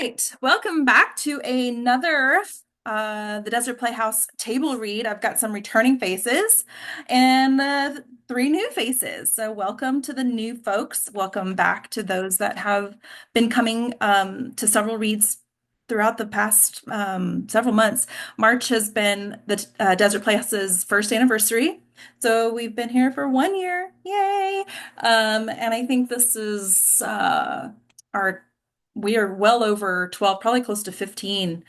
right, welcome back to another the Desert Playhouse table read. I've got some returning faces and three new faces. So welcome to the new folks. Welcome back to those that have been coming to several reads throughout the past several months. March has been the Desert Playhouse's first anniversary. So we've been here for 1 year. Yay! And I think this is our we are well over 12, probably close to 15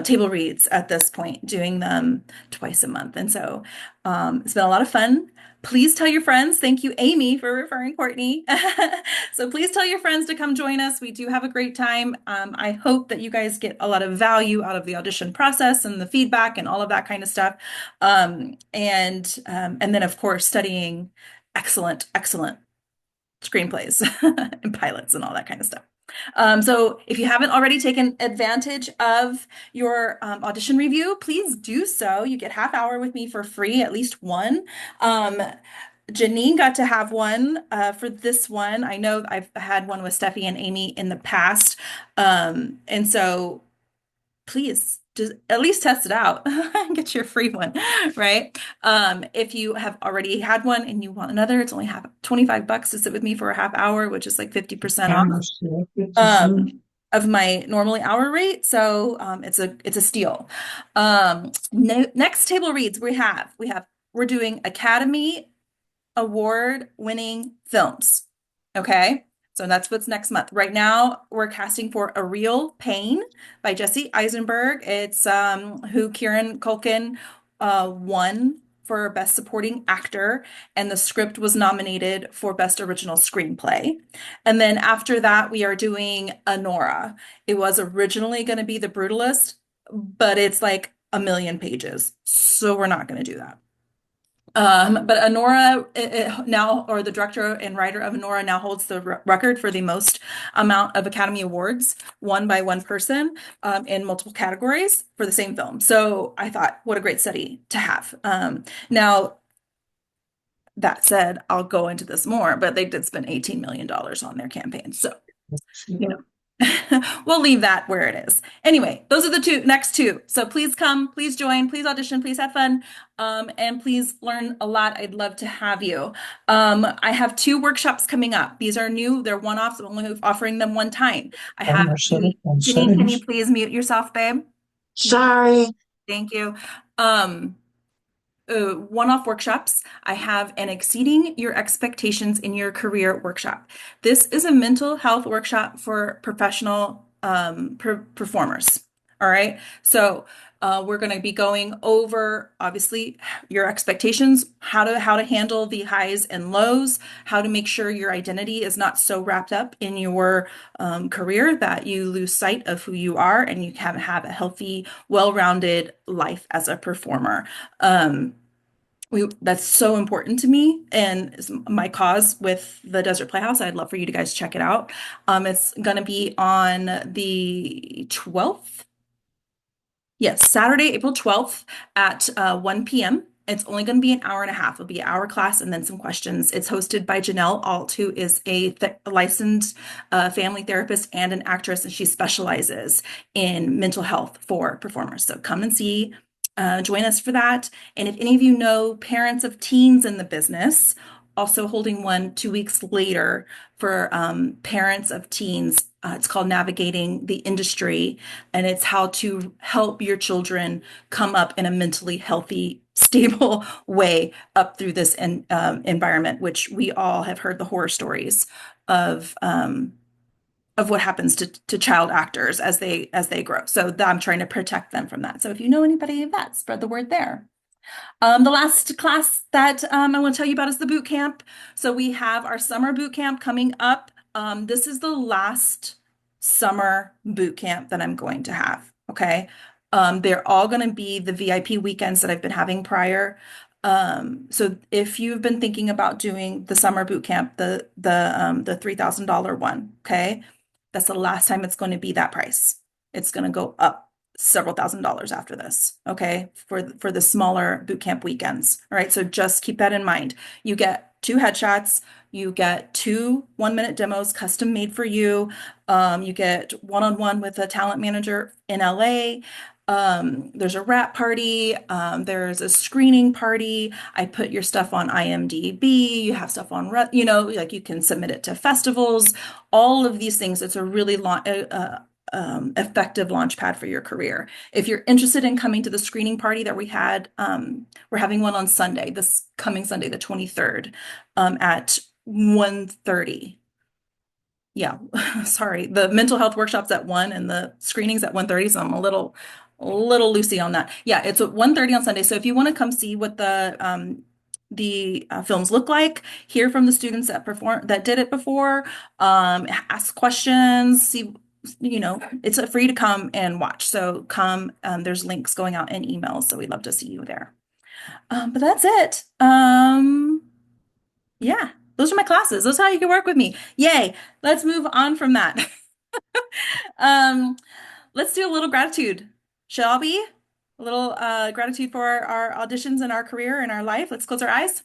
table reads at this point, doing them twice a month. And so it's been a lot of fun. Please tell your friends. Thank you, Amy, for referring Courtney. So please tell your friends to come join us. We do have a great time. I hope that you guys get a lot of value out of the audition process and the feedback and all of that kind of stuff. And then, of course, studying excellent screenplays and pilots and all that kind of stuff. So if you haven't already taken advantage of your audition review, please do so. You get half hour with me for free, at least one. Janine got to have one for this one. I know I've had one with Steffi and Amy in the past. And so please just at least test it out and get your free one, right? If you have already had one and you want another, it's only 25 bucks to sit with me for a half hour, which is like 50% off of my normally hour rate. So it's a steal. Next table reads we're doing Academy Award winning films. Okay. So that's what's next month. Right now, we're casting for A Real Pain by Jesse Eisenberg. It's who Kieran Culkin won for Best Supporting Actor, and the script was nominated for Best Original Screenplay. And then after that, we are doing Anora. It was originally going to be The Brutalist, but it's like a million pages, so we're not going to do that. But Anora now, or the director and writer of Anora now holds the record for the most amount of Academy Awards won by one person in multiple categories for the same film. So I thought, what a great study to have. Now, that said, I'll go into this more, but they did spend $18 million on their campaign. So, you know, we'll leave that where it is. Anyway, those are the next two. So please come, please join, please audition, please have fun, and please learn a lot. I'd love to have you. I have two workshops coming up. These are new. They're one-offs. I'm only offering them one time. I have, Janine, can you please mute yourself, babe? Sorry. Thank you. One-off workshops. I have an Exceeding Your Expectations in Your Career workshop. This is a mental health workshop for professional performers. All right. So we're going to be going over, obviously, your expectations, how to handle the highs and lows, how to make sure your identity is not so wrapped up in your career that you lose sight of who you are and you have a healthy, well-rounded life as a performer. That's so important to me and is my cause with the Desert Playhouse. I'd love for you to guys check it out. It's going to be on the 12th. Yes, Saturday, April 12th at 1 p.m. It's only going to be an hour and a half. It'll be an hour class and then some questions. It's hosted by Janelle Alt, who is a licensed family therapist and an actress, and she specializes in mental health for performers. So come and see. Join us for that. And if any of you know parents of teens in the business, also holding one 2 weeks later for parents of teens. It's called Navigating the Industry, and it's how to help your children come up in a mentally healthy, stable way up through this environment, which we all have heard the horror stories of what happens to child actors as they grow. So I'm trying to protect them from that. So if you know anybody of that, spread the word there. The last class that I want to tell you about is the boot camp. So we have our summer boot camp coming up. This is the last summer boot camp that I'm going to have. Okay. They're all going to be the VIP weekends that I've been having prior. So if you've been thinking about doing the summer boot camp, the $3,000 one, okay, that's the last time it's going to be that price. It's going to go up several $1,000s after this, okay, for the smaller boot camp weekends. All right, so just keep that in mind. You get two headshots, you get two 1-minute demos custom made for you. You get one-on-one with a talent manager in LA. There's a wrap party, there's a screening party. I put your stuff on IMDb, you have stuff on, like you can submit it to festivals, all of these things. It's a really long, effective launch pad for your career. If you're interested in coming to the screening party that we had, we're having one on Sunday, this coming Sunday, the 23rd, at 1:30. Yeah, sorry. The mental health workshop's at 1 and the screening's at 1:30, so I'm a little loosey on that. Yeah, it's at 1:30 on Sunday. So if you want to come see what the films look like, hear from the students that did it before, ask questions, see, it's free to come and watch. So come, there's links going out in emails, so we'd love to see you there. But that's it. Yeah, those are my classes. Those are how you can work with me. Yay. Let's move on from that. Um, let's do a little gratitude, shall we? A little gratitude for our auditions and our career and our life. Let's close our eyes.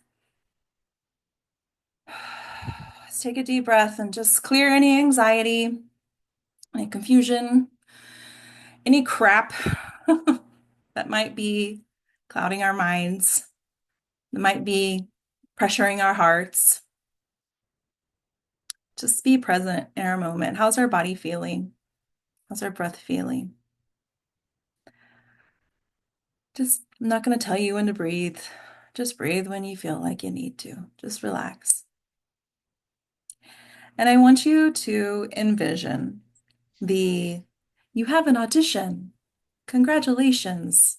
Let's take a deep breath and just clear any anxiety, any confusion, any crap that might be clouding our minds, that might be pressuring our hearts. Just be present in our moment. How's our body feeling? How's our breath feeling? I'm not going to tell you when to breathe. Just breathe when you feel like you need to. Just relax. And I want you to envision you have an audition. Congratulations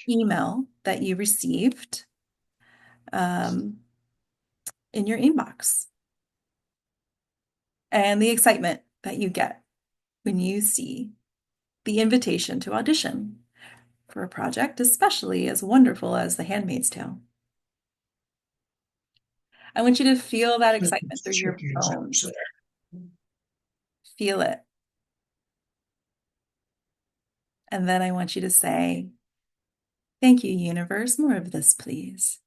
email that you received in your inbox, and the excitement that you get when you see the invitation to audition for a project, especially as wonderful as The Handmaid's Tale. I want you to feel that excitement through your bones. Feel it. And then I want you to say, "Thank you, universe. More of this, please."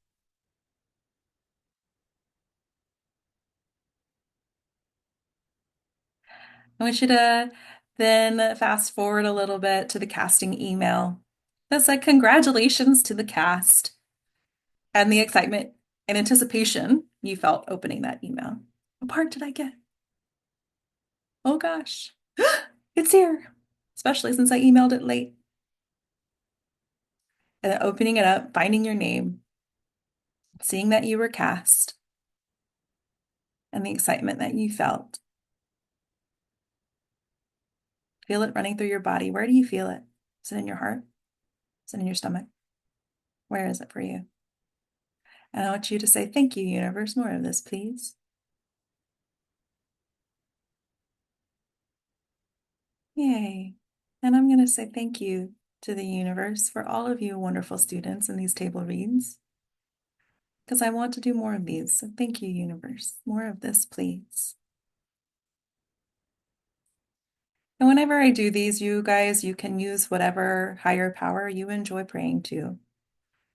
I want you to then fast forward a little bit to the casting email that said, "Congratulations to the cast," and the excitement and anticipation you felt opening that email. What part did I get? Oh gosh, it's here, especially since I emailed it late. And then opening it up, finding your name, seeing that you were cast, and the excitement that you felt. Feel it running through your body. Where do you feel it? Is it in your heart? Is it in your stomach? Where is it for you? And I want you to say, "Thank you, universe. More of this, please." Yay. And I'm going to say thank you to the universe for all of you wonderful students in these table reads, because I want to do more of these. So thank you, universe. More of this, please. And whenever I do these, you guys, you can use whatever higher power you enjoy praying to.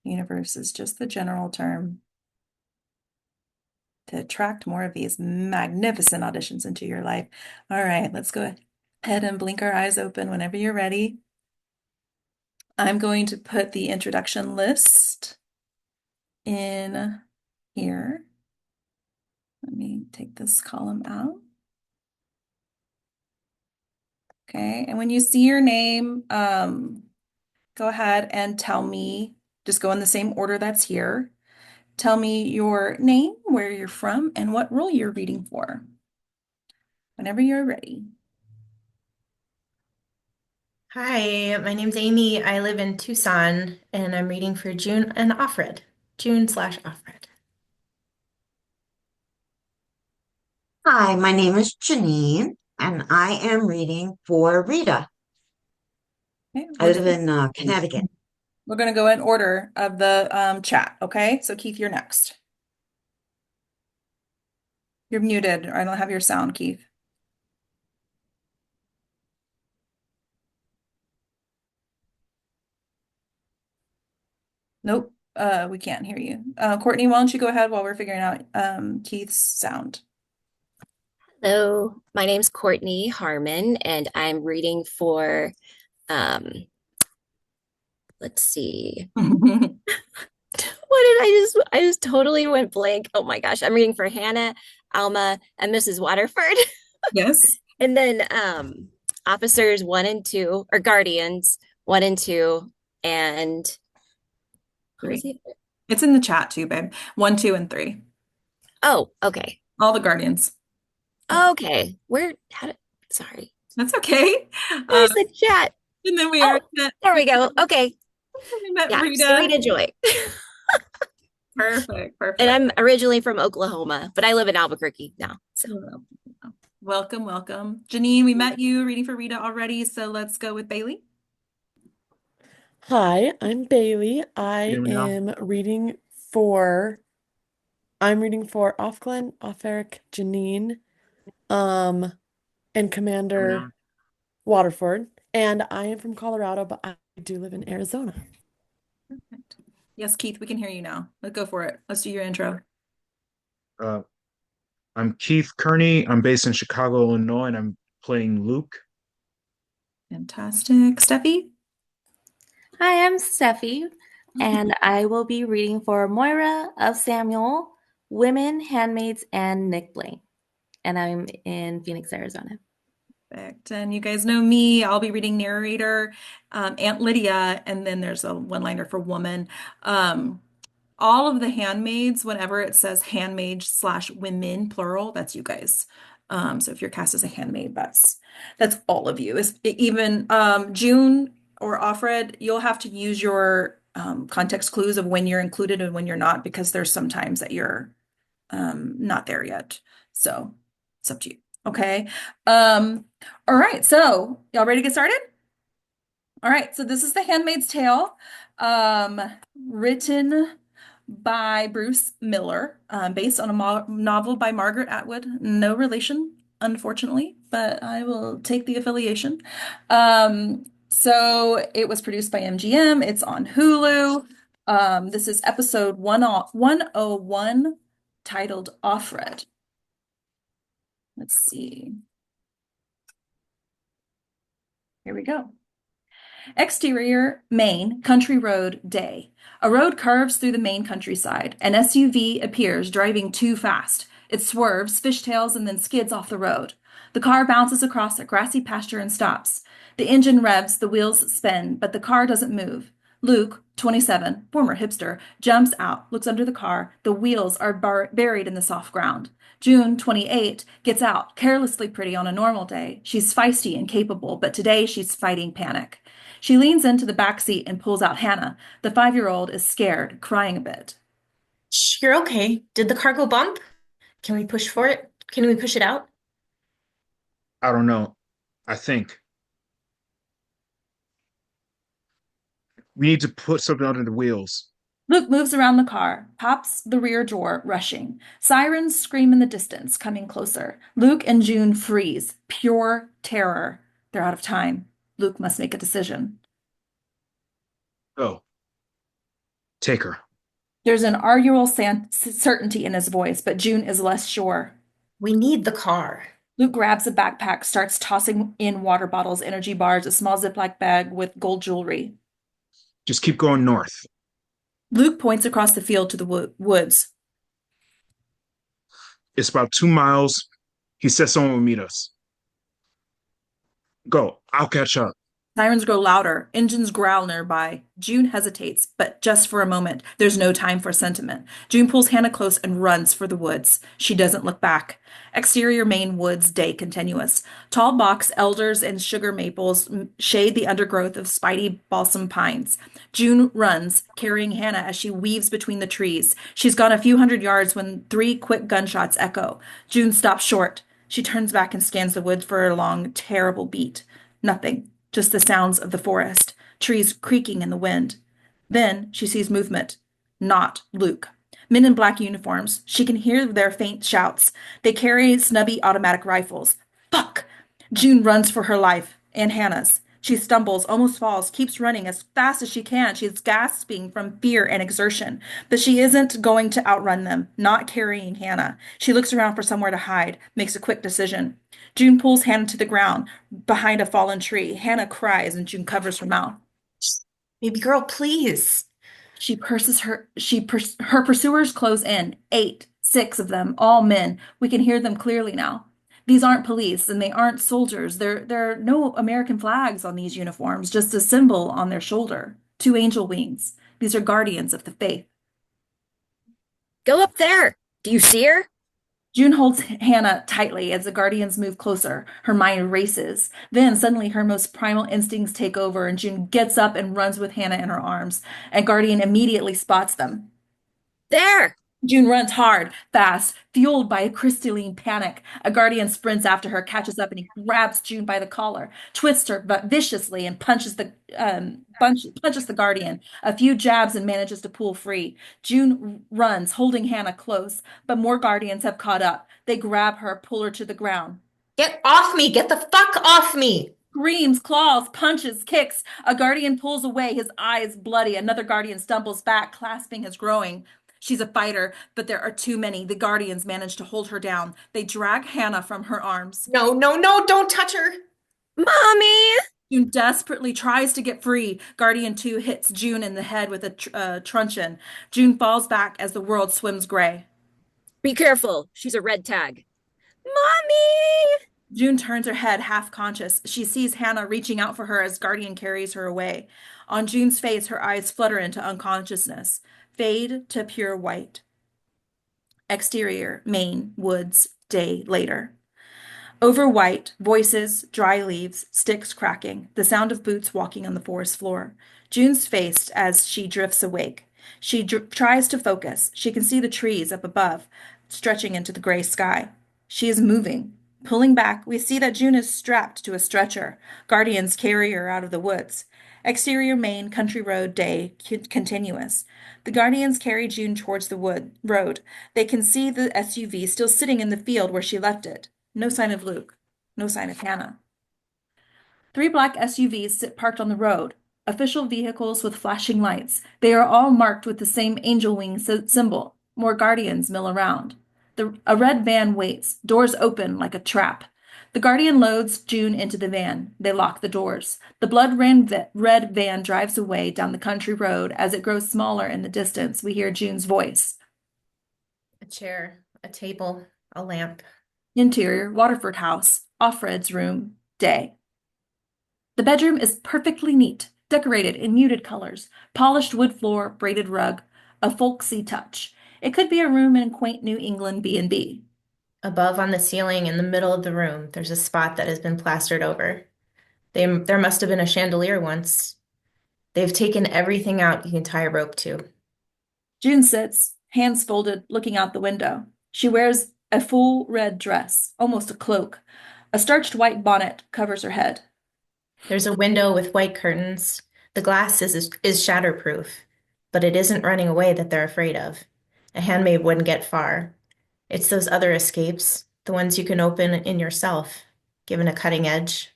Universe is just the general term to attract more of these magnificent auditions into your life. All right, let's go ahead and blink our eyes open whenever you're ready. I'm going to put the introduction list in here. Let me take this column out. Okay, and when you see your name, go ahead and tell me, just go in the same order that's here. Tell me your name, where you're from, and what role you're reading for. Whenever you're ready. Hi, my name's Amy. I live in Tucson and I'm reading for June and OFFRED. June/OFFRED. Hi, my name is Janine, and I am reading for Rita. Okay, I live in Connecticut. we're going to go in order of the chat, okay? So Keith, you're next. You're muted, or I don't have your sound, Keith. Nope. We can't hear you. Courtney, why don't you go ahead while we're figuring out Keith's sound? Hello, my name's Courtney Harmon, and I'm reading for, um, let's see, what did I just totally went blank. Oh my gosh, I'm reading for Hannah, Alma, and Mrs. Waterford. Yes. And then officers one and two, or guardians one and two, and who is Great. he? It's in the chat too, babe. One, two, and three. Oh, okay. All the guardians. Okay. Okay. Sorry. That's okay. Where's the chat? And then we Oh, already met, there we go. Okay. we met Yeah, Rita. Serena Joy. Perfect. And Perfect. I'm originally from Oklahoma, but I live in Albuquerque now. So, Welcome, welcome. Janine, we met you reading for Rita already, so let's go with Bailey. Hi, I'm Bailey. Hear me now? For I'm reading for Offglen, Offeric, Janine, um, and Hear me now? Commander Waterford. And I am from Colorado, but I do live in Arizona. Perfect. Yes, Keith, we can hear you now. Let's go for it. Let's do your intro. Uh, I'm Keith Kearney. I'm based in Chicago, Illinois, and I'm playing Luke. Fantastic. Steffi? Hi, I'm Steffi, and I will be reading for Moira of Samuel, Women, Handmaids, and Nick Blaine. And I'm in Phoenix, Arizona. Perfect. And you guys know me. I'll be reading narrator, Aunt Lydia, and then there's a one-liner for woman. All of the handmaids, whenever it says handmaid slash women, plural, that's you guys. So if you're cast as a handmaid, that's all of you. Even June or Offred, you'll have to use your context clues of when you're included and when you're not, because there's some times that you're not there yet. So it's up to you. Okay. All right. So y'all ready to get started? All right. So this is The Handmaid's Tale, um, written by Bruce Miller, based on a novel by Margaret Atwood. No relation, unfortunately, but I will take the affiliation. So it was produced by MGM. It's on Hulu. This is episode 101, titled Offred. Let's see. Here we go. Exterior, Maine, country road, day. A road curves through the Maine countryside. An SUV appears, driving too fast. It swerves, fishtails, and then skids off the road. The car bounces across a grassy pasture and stops. The engine revs, the wheels spin, but the car doesn't move. Luke, 27, former hipster, jumps out, looks under the car. The wheels are buried in the soft ground. June, 28, gets out, carelessly pretty on a normal day. She's feisty and capable, but today she's fighting panic. She leans into the back seat and pulls out Hannah. The 5-year-old is scared, crying a bit. Shh, you're okay. Did the car go bump? Can we push for it? Can we push it out? I don't know. I think we need to put something under the wheels. Luke moves around the car, pops the rear door, rushing. Sirens scream in the distance, coming closer. Luke and June freeze, pure terror. They're out of time. Luke must make a decision. Go. Take her. There's an arguable certainty in his voice, but June is less sure. We need the car. Luke grabs a backpack, starts tossing in water bottles, energy bars, a small Ziploc bag with gold jewelry. Just keep going north. Luke points across the field to the woods. It's about 2 miles. He said someone will meet us. Go. I'll catch up. Sirens grow louder. Engines growl nearby. June hesitates, but just for a moment. There's no time for sentiment. June pulls Hannah close and runs for the woods. She doesn't look back. Exterior Maine woods, day continuous. Tall box, elders, and sugar maples shade the undergrowth of spiny balsam pines. June runs, carrying Hannah as she weaves between the trees. She's gone a few hundred yards when 3 quick gunshots echo. June stops short. She turns back and scans the woods for a long, terrible beat. Nothing. Just the sounds of the forest, trees creaking in the wind. Then she sees movement. Not Luke. Men in black uniforms. She can hear their faint shouts. They carry snubby automatic rifles. Fuck! June runs for her life and Hannah's. She stumbles, almost falls, keeps running as fast as she can. She's gasping from fear and exertion, but she isn't going to outrun them, not carrying Hannah. She looks around for somewhere to hide, makes a quick decision. June pulls Hannah to the ground behind a fallen tree. Hannah cries and June covers her mouth. Baby girl, please. Her pursuers close in. 8, 6 of them, all men. We can hear them clearly now. These aren't police and they aren't soldiers. There are no American flags on these uniforms, just a symbol on their shoulder. 2 angel wings. These are guardians of the faith. Go up there. Do you see her? June holds Hannah tightly as the guardians move closer. Her mind races. Then suddenly her most primal instincts take over, and June gets up and runs with Hannah in her arms. A guardian immediately spots them. There. June runs hard, fast, fueled by a crystalline panic. A guardian sprints after her, catches up, and he grabs June by the collar, twists her but viciously, and punches the guardian. A few jabs and manages to pull free. June runs, holding Hannah close, but more guardians have caught up. They grab her, pull her to the ground. Get off me! Get the fuck off me! Screams, claws, punches, kicks. A guardian pulls away, his eyes bloody. Another guardian stumbles back, clasping his groin. She's a fighter, but there are too many. The guardians manage to hold her down. They drag Hannah from her arms. No, no, no, don't touch her! Mommy! June desperately tries to get free. Guardian 2 hits June in the head with a truncheon. June falls back as the world swims gray. Be careful. She's a red tag. Mommy! June turns her head, half conscious. She sees Hannah reaching out for her as Guardian carries her away. On June's face, her eyes flutter into unconsciousness, fade to pure white. Exterior, Maine, woods, day later. Over white, voices, dry leaves, sticks cracking, the sound of boots walking on the forest floor. June's face as she drifts awake. She tries to focus. She can see the trees up above, stretching into the gray sky. She is moving. Pulling back, we see that June is strapped to a stretcher. Guardians carry her out of the woods. Exterior Main, country road, day, continuous. The Guardians carry June towards the road. They can see the SUV still sitting in the field where she left it. No sign of Luke. No sign of Hannah. 3 black SUVs sit parked on the road. Official vehicles with flashing lights. They are all marked with the same angel wing symbol. More Guardians mill around. A red van waits, doors open like a trap. The Guardian loads June into the van. They lock the doors. The blood-red van drives away down the country road. As it grows smaller in the distance, we hear June's voice. A chair, a table, a lamp. Interior, Waterford house, OFFRED's room, day. The bedroom is perfectly neat, decorated in muted colors, polished wood floor, braided rug, a folksy touch. It could be a room in quaint New England B&B. Above on the ceiling in the middle of the room, there's a spot that has been plastered over. There must have been a chandelier once. They've taken everything out you can tie a rope to. June sits, hands folded, looking out the window. She wears a full red dress, almost a cloak. A starched white bonnet covers her head. There's a window with white curtains. The glass is shatterproof, but it isn't running away that they're afraid of. A handmaid wouldn't get far. It's those other escapes, the ones you can open in yourself, given a cutting edge.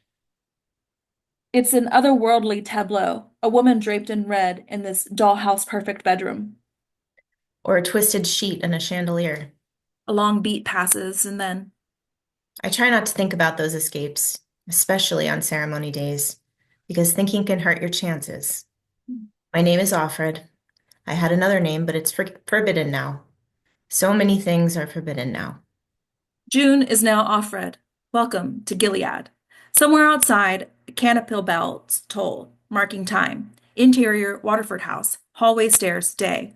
It's an otherworldly tableau, a woman draped in red in this dollhouse-perfect bedroom. Or a twisted sheet and a chandelier. A long beat passes, and then... I try not to think about those escapes, especially on ceremony days, because thinking can hurt your chances. My name is Offred. I had another name, but it's forbidden now. So many things are forbidden now. June is now Offred. Welcome to Gilead. Somewhere outside, canopy bells toll, marking time. Interior, Waterford house. Hallway stairs, day.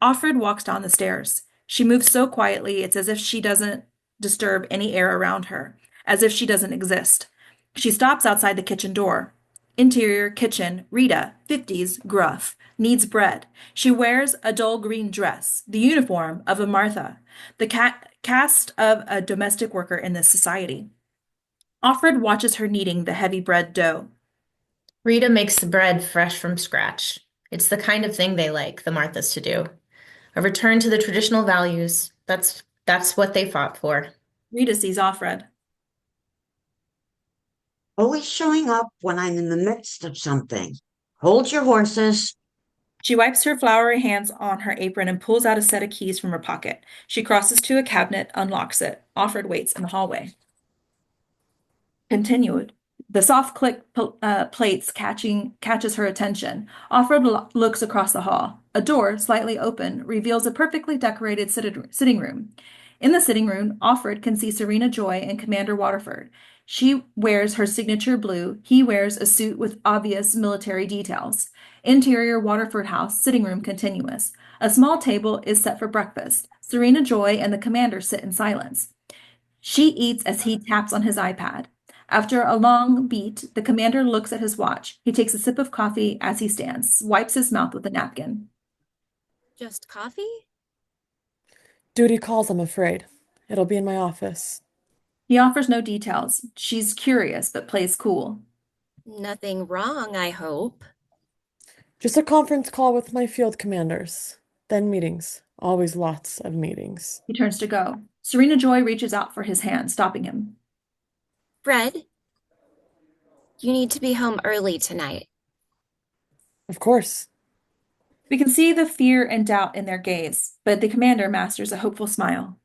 Offred walks down the stairs. She moves so quietly, it's as if she doesn't disturb any air around her, as if she doesn't exist. She stops outside the kitchen door. Interior, kitchen, Rita, 50s, gruff, needs bread. She wears a dull green dress, the uniform of a Martha, the cast of a domestic worker in this society. Offred watches her kneading the heavy bread dough. Rita makes the bread fresh from scratch. It's the kind of thing they like, the Marthas, to do. A return to the traditional values. That's what they fought for. Rita sees Offred. Always showing up when I'm in the midst of something. Hold your horses. She wipes her floury hands on her apron and pulls out a set of keys from her pocket. She crosses to a cabinet, unlocks it. Offred waits in the hallway. Continued. The soft click plates catches her attention. Offred looks across the hall. A door, slightly open, reveals a perfectly decorated sitting room. In the sitting room, Offred can see Serena Joy and Commander Waterford. She wears her signature blue. He wears a suit with obvious military details. Interior Waterford House, sitting room continuous. A small table is set for breakfast. Serena Joy and the commander sit in silence. She eats as he taps on his iPad. After a long beat, the commander looks at his watch. He takes a sip of coffee as he stands, wipes his mouth with a napkin. Just coffee? Duty calls, I'm afraid. It'll be in my office. He offers no details. She's curious, but plays cool. Nothing wrong, I hope. Just a conference call with my field commanders. Then meetings. Always lots of meetings. He turns to go. Serena Joy reaches out for his hand, stopping him. Fred, you need to be home early tonight. Of course. We can see the fear and doubt in their gaze, but the commander masters a hopeful smile.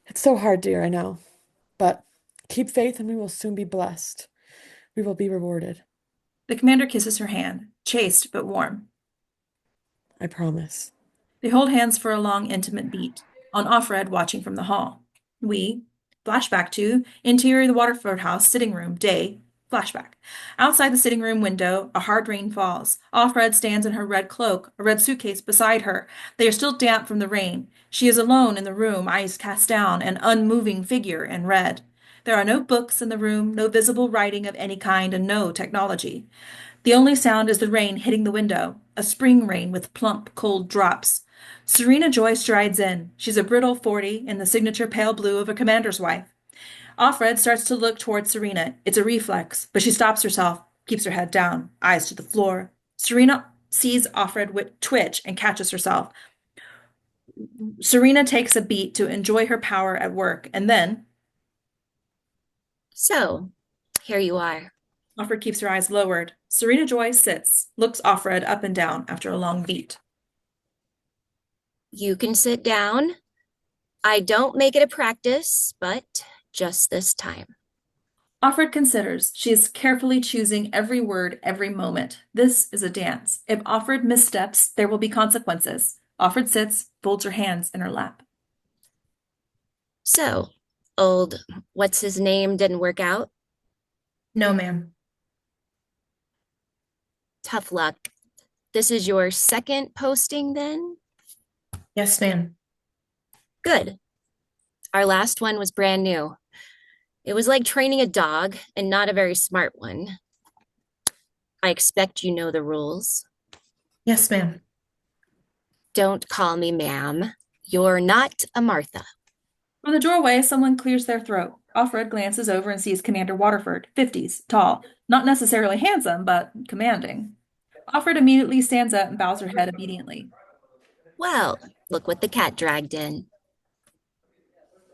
It's so hard, dear, I know. But keep faith and we will soon be blessed. We will be rewarded. The commander kisses her hand, chaste but warm. I promise. They hold hands for a long, intimate beat, on Offred watching from the hall. Flashback to interior of the Waterford House, sitting room, day, flashback. Outside the sitting room window, a hard rain falls. Offred stands in her red cloak, a red suitcase beside her. They are still damp from the rain. She is alone in the room, eyes cast down, an unmoving figure in red. There are no books in the room, no visible writing of any kind, and no technology. The only sound is the rain hitting the window, a spring rain with plump, cold drops. Serena Joy strides in. She's a brittle 40 in the signature pale blue of a commander's wife. Offred starts to look toward Serena. It's a reflex, but she stops herself, keeps her head down, eyes to the floor. Serena sees Offred twitch and catches herself. Serena takes a beat to enjoy her power at work, and then So, here you are. Offred keeps her eyes lowered. Serena Joy sits, looks Offred up and down after a long beat. You can sit down. I don't make it a practice, but just this time. Offred considers. She is carefully choosing every word, every moment. This is a dance. If Offred missteps, there will be consequences. Offred sits, folds her hands in her lap. So, old what's his name didn't work out? No, ma'am. Tough luck. This is your second posting then? Yes, ma'am. Good. Our last one was brand new. It was like training a dog and not a very smart one. I expect you know the rules. Yes, ma'am. Don't call me ma'am. You're not a Martha. From the doorway, someone clears their throat. Offred glances over and sees Commander Waterford, 50s, tall, not necessarily handsome, but commanding. Offred immediately stands up and bows her head obediently. Well, look what the cat dragged in.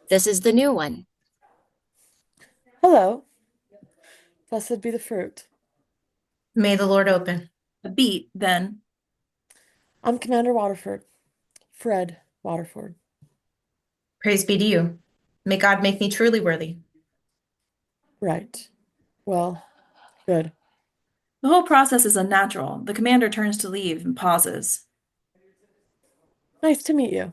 This is the new one. Hello. Blessed be the fruit. May the Lord open. A beat, then. I'm Commander Waterford. Fred Waterford. Praise be to you. May God make me truly worthy. Right. Well, good. The whole process is unnatural. The commander turns to leave and pauses. Nice to meet you.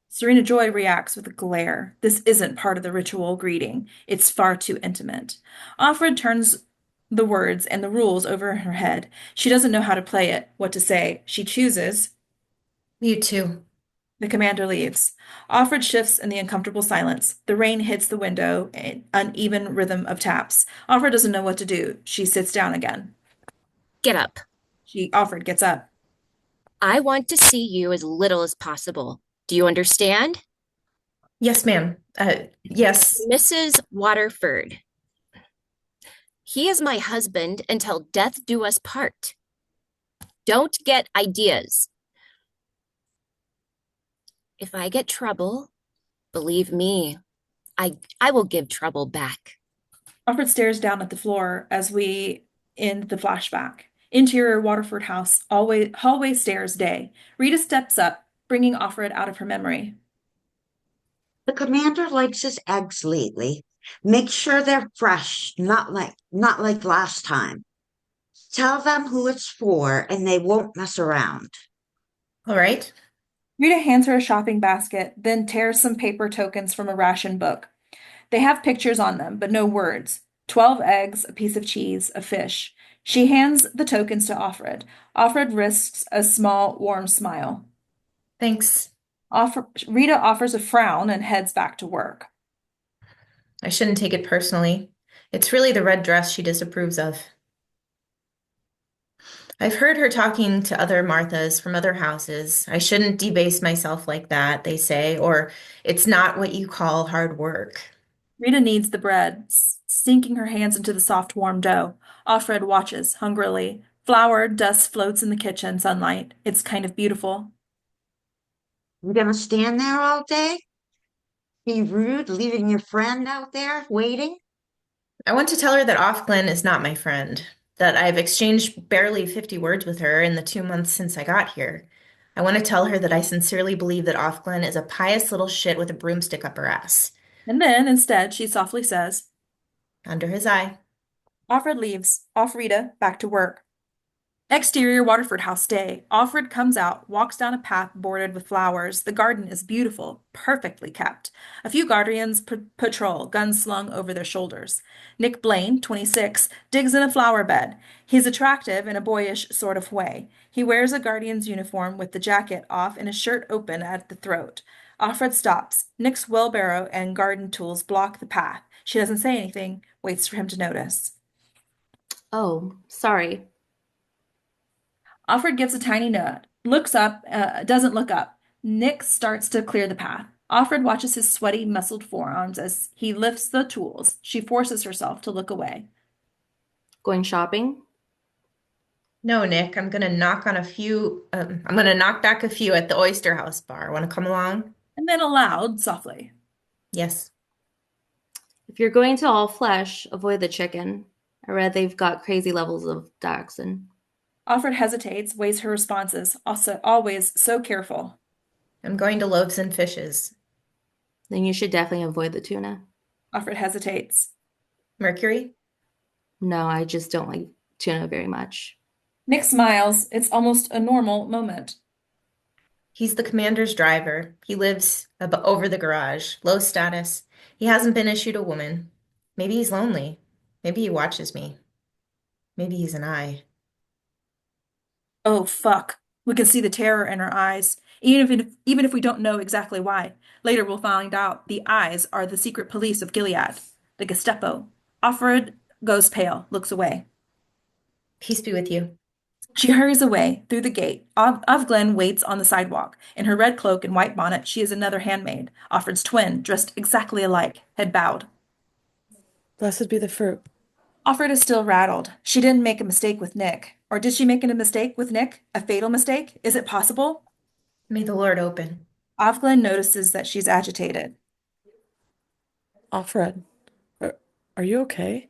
Serena Joy reacts with a glare. This isn't part of the ritual greeting. It's far too intimate. Offred turns the words and the rules over her head. She doesn't know how to play it, what to say. She chooses. You too. The commander leaves. Offred shifts in the uncomfortable silence. The rain hits the window, an uneven rhythm of taps. Offred doesn't know what to do. She sits down again. Get up. Offred gets up. I want to see you as little as possible. Do you understand? Yes, ma'am. Yes. Mrs. Waterford. He is my husband until death do us part. Don't get ideas. If I get trouble, believe me, I will give trouble back. Alfred stares down at the floor as we end the flashback. Interior Waterford House, hallway stairs day. Rita steps up, bringing Alfred out of her memory. The commander likes his eggs lately. Make sure they're fresh, not like last time. Tell them who it's for and they won't mess around. All right. Rita hands her a shopping basket, then tears some paper tokens from a ration book. They have pictures on them, but no words. 12 eggs, a piece of cheese, a fish. She hands the tokens to Offred. Offred risks a small, warm smile. Thanks. Rita offers a frown and heads back to work. I shouldn't take it personally. It's really the red dress she disapproves of. I've heard her talking to other Marthas from other houses. I shouldn't debase myself like that, they say, or it's not what you call hard work. Rita kneads the bread, sinking her hands into the soft, warm dough. Offred watches hungrily. Flour dust floats in the kitchen sunlight. It's kind of beautiful. You gonna stand there all day? Be rude, leaving your friend out there waiting? I want to tell her that Offglen is not my friend, that I've exchanged barely 50 words with her in the 2 months since I got here. I want to tell her that I sincerely believe that Offglen is a pious little shit with a broomstick up her ass. And then, instead, she softly says, Under his eye. Offred leaves, off Rita, back to work. Exterior Waterford House day. Offred comes out, walks down a path bordered with flowers. The garden is beautiful, perfectly kept. A few guardians patrol, guns slung over their shoulders. Nick Blaine, 26, digs in a flower bed. He's attractive in a boyish sort of way. He wears a guardian's uniform with the jacket off and his shirt open at the throat. Offred stops. Nick's wheelbarrow and garden tools block the path. She doesn't say anything, waits for him to notice. Oh, sorry. Offred gives a tiny nod, looks up, doesn't look up. Nick starts to clear the path. Offred watches his sweaty, muscled forearms as he lifts the tools. She forces herself to look away. Going shopping? No, Nick, I'm gonna knock back a few at the Oyster House bar. Want to come along? And then aloud, softly. Yes. If you're going to all flesh, avoid the chicken. I read they've got crazy levels of dioxin. Offred hesitates, weighs her responses, also always so careful. I'm going to loaves and fishes. Then you should definitely avoid the tuna. Offred hesitates. Mercury? No, I just don't like tuna very much. Nick smiles. It's almost a normal moment. He's the commander's driver. He lives over the garage. Low status. He hasn't been issued a woman. Maybe he's lonely. Maybe he watches me. Maybe he's an eye. Oh, fuck. We can see the terror in her eyes, even if we don't know exactly why. Later we'll find out the eyes are the secret police of Gilead, the Gestapo. Offred goes pale, looks away. Peace be with you. She hurries away through the gate. Ovglen waits on the sidewalk. In her red cloak and white bonnet, she is another handmaid, Offred's twin, dressed exactly alike, head bowed. Blessed be the fruit. Offred is still rattled. She didn't make a mistake with Nick. Or did she make a mistake with Nick? A fatal mistake? Is it possible? May the Lord open. Ovglen notices that she's agitated. Alfred, are you okay?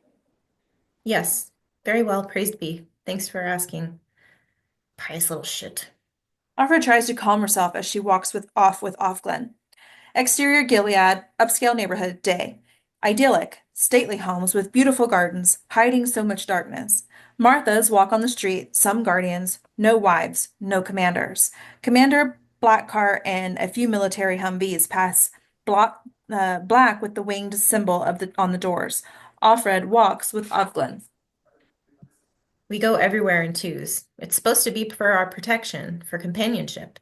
Yes. Very well, praised be. Thanks for asking. Pious little shit. Offred tries to calm herself as she walks off with Ovglen. Exterior Gilead, upscale neighborhood, day. Idyllic, stately homes with beautiful gardens, hiding so much darkness. Marthas walk on the street, some guardians, no wives, no commanders. Commander, black car, and a few military Humvees pass black with the winged symbol on the doors. Offred walks with Ovglen. We go everywhere in twos. It's supposed to be for our protection, for companionship.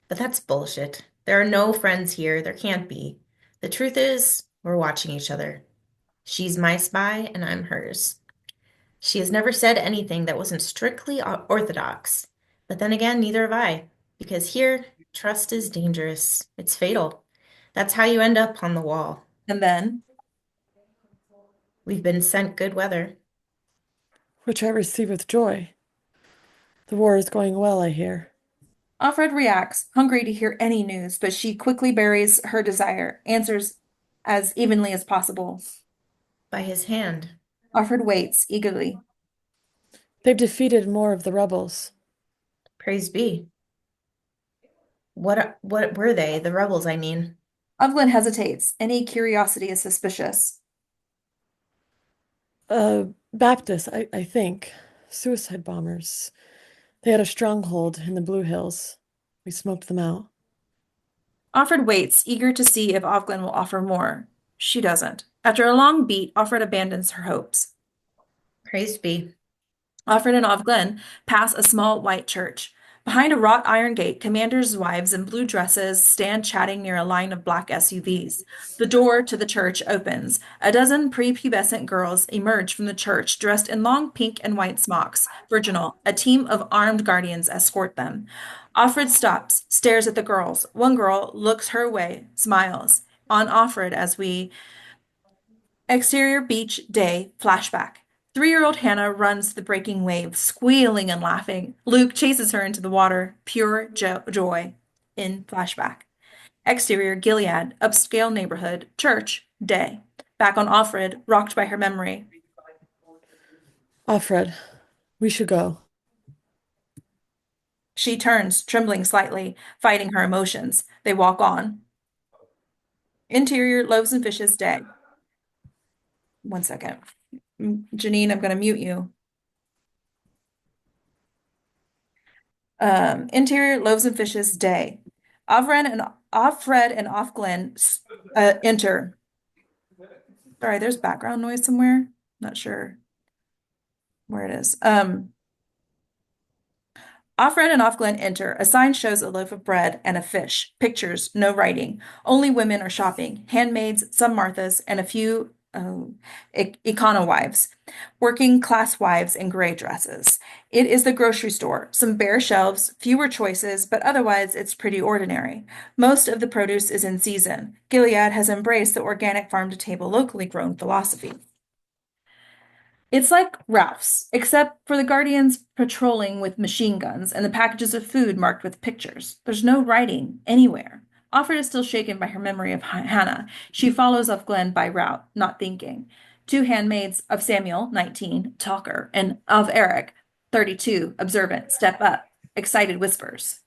But that's bullshit. There are no friends here. There can't be. The truth is, we're watching each other. She's my spy, and I'm hers. She has never said anything that wasn't strictly orthodox. But then again, neither have I. Because here, trust is dangerous. It's fatal. That's how you end up on the wall. And then, We've been sent good weather. Which I receive with joy. The war is going well, I hear. Offred reacts, hungry to hear any news, but she quickly buries her desire, answers as evenly as possible. By his hand. Offred waits eagerly. They've defeated more of the rebels. Praise be. What were they? The rebels, I mean. Ovlin hesitates. Any curiosity is suspicious. Baptists, I think. Suicide bombers. They had a stronghold in the Blue Hills. We smoked them out. Offred waits, eager to see if Ovlin will offer more. She doesn't. After a long beat, Offred abandons her hopes. Praise be. Offred and Ovglen pass a small white church. Behind a wrought iron gate, commanders' wives in blue dresses stand chatting near a line of black SUVs. The door to the church opens. A dozen prepubescent girls emerge from the church dressed in long pink and white smocks. Virginal, a team of armed guardians escort them. Offred stops, stares at the girls. One girl looks her way, smiles. On Offred as we exterior beach day flashback. 3-year-old Hannah runs the breaking waves, squealing and laughing. Luke chases her into the water, pure joy in flashback. Exterior Gilead, upscale neighborhood, church, day. Back on Offred, rocked by her memory. Offred, we should go. She turns, trembling slightly, fighting her emotions. They walk on. Interior Loaves and Fishes, day. One second. Janine, I'm going to mute you. Interior Loaves and Fishes, day. Offred and Offglen enter. Sorry, there's background noise somewhere. Not sure where it is. Offred and Offglen enter. A sign shows a loaf of bread and a fish. Pictures, no writing. Only women are shopping. Handmaids, some Marthas, and a few econo wives. Working class wives in gray dresses. It is the grocery store. Some bare shelves, fewer choices, but otherwise it's pretty ordinary. Most of the produce is in season. Gilead has embraced the organic farm-to-table locally grown philosophy. It's like Ralph's, except for the Guardians patrolling with machine guns and the packages of food marked with pictures. There's no writing anywhere. Offred is still shaken by her memory of Hannah. She follows up Glenn by route, not thinking. 2 handmaids of Samuel, 19, talker, and of Eric, 32, observant, step up, excited whispers.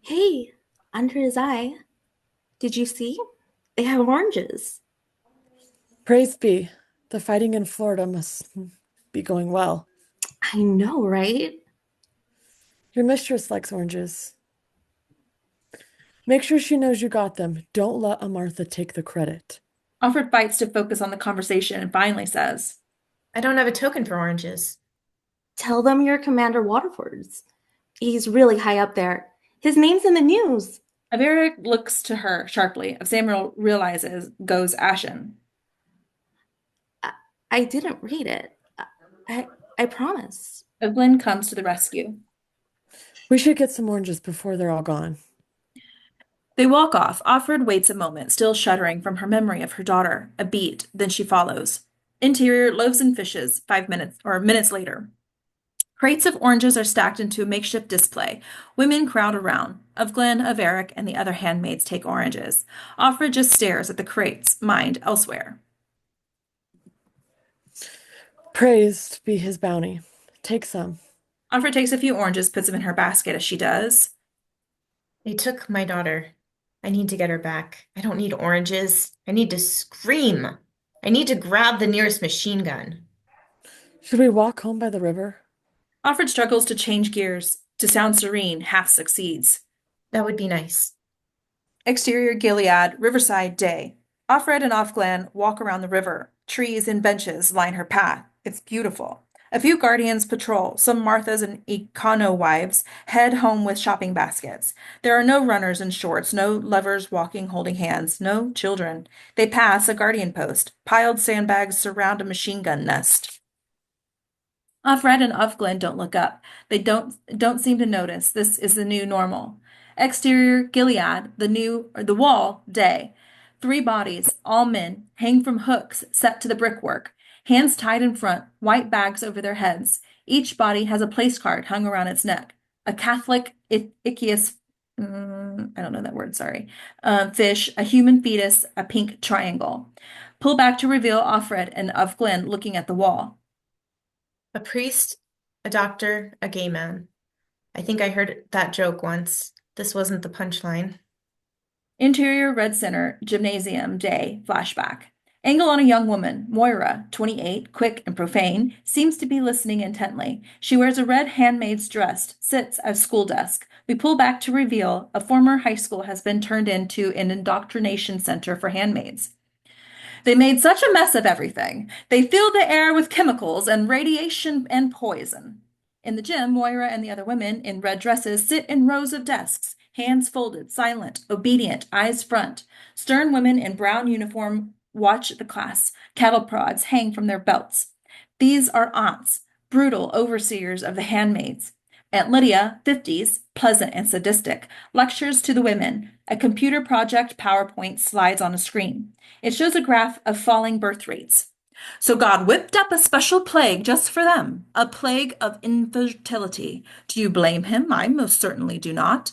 Hey, under his eye. Did you see? They have oranges. Praise be. The fighting in Florida must be going well. I know, right? Your mistress likes oranges. Make sure she knows you got them. Don't let Amartha take the credit. Offred fights to focus on the conversation and finally says, I don't have a token for oranges. Tell them you're Commander Waterford's. He's really high up there. His name's in the news. Eric looks to her sharply. Samuel realizes, goes ashen. I didn't read it. I promise. Glenn comes to the rescue. We should get some oranges before they're all gone. They walk off. Offred waits a moment, still shuddering from her memory of her daughter. A beat, then she follows. Interior Loaves and Fishes, 5 minutes or minutes later. Crates of oranges are stacked into a makeshift display. Women crowd around. Of Glenn, of Eric, and the other handmaids take oranges. Offred just stares at the crates, mind elsewhere. Praised be his bounty. Take some. Offred takes a few oranges, puts them in her basket as she does. They took my daughter. I need to get her back. I don't need oranges. I need to scream. I need to grab the nearest machine gun. Should we walk home by the river? Offred struggles to change gears. To sound serene, half succeeds. That would be nice. Exterior Gilead, Riverside, day. Offred and Offglen walk around the river. Trees and benches line her path. It's beautiful. A few guardians patrol. Some Marthas and econo wives head home with shopping baskets. There are no runners in shorts, no lovers walking holding hands, no children. They pass a guardian post. Piled sandbags surround a machine gun nest. Offred and Offglen don't look up. They don't seem to notice. This is the new normal. Exterior Gilead, the wall, day. 3 bodies, all men, hang from hooks set to the brickwork. Hands tied in front, white bags over their heads. Each body has a place card hung around its neck. A Catholic ichthys I don't know that word, sorry. Fish, a human fetus, a pink triangle. Pull back to reveal Offred and of Glen looking at the wall. A priest, a doctor, a gay man. I think I heard that joke once. This wasn't the punchline. Interior red center, gymnasium, day, flashback. Angle on a young woman, Moira, 28, quick and profane, seems to be listening intently. She wears a red handmaid's dress, sits at a school desk. We pull back to reveal a former high school has been turned into an indoctrination center for handmaids. They made such a mess of everything. They filled the air with chemicals and radiation and poison. In the gym, Moira and the other women in red dresses sit in rows of desks, hands folded, silent, obedient, eyes front. Stern women in brown uniform watch the class. Cattle prods hang from their belts. These are aunts, brutal overseers of the handmaids. Aunt Lydia, 50s, pleasant and sadistic, lectures to the women. A computer project PowerPoint slides on a screen. It shows a graph of falling birth rates. So God whipped up a special plague just for them, a plague of infertility. Do you blame him? I most certainly do not.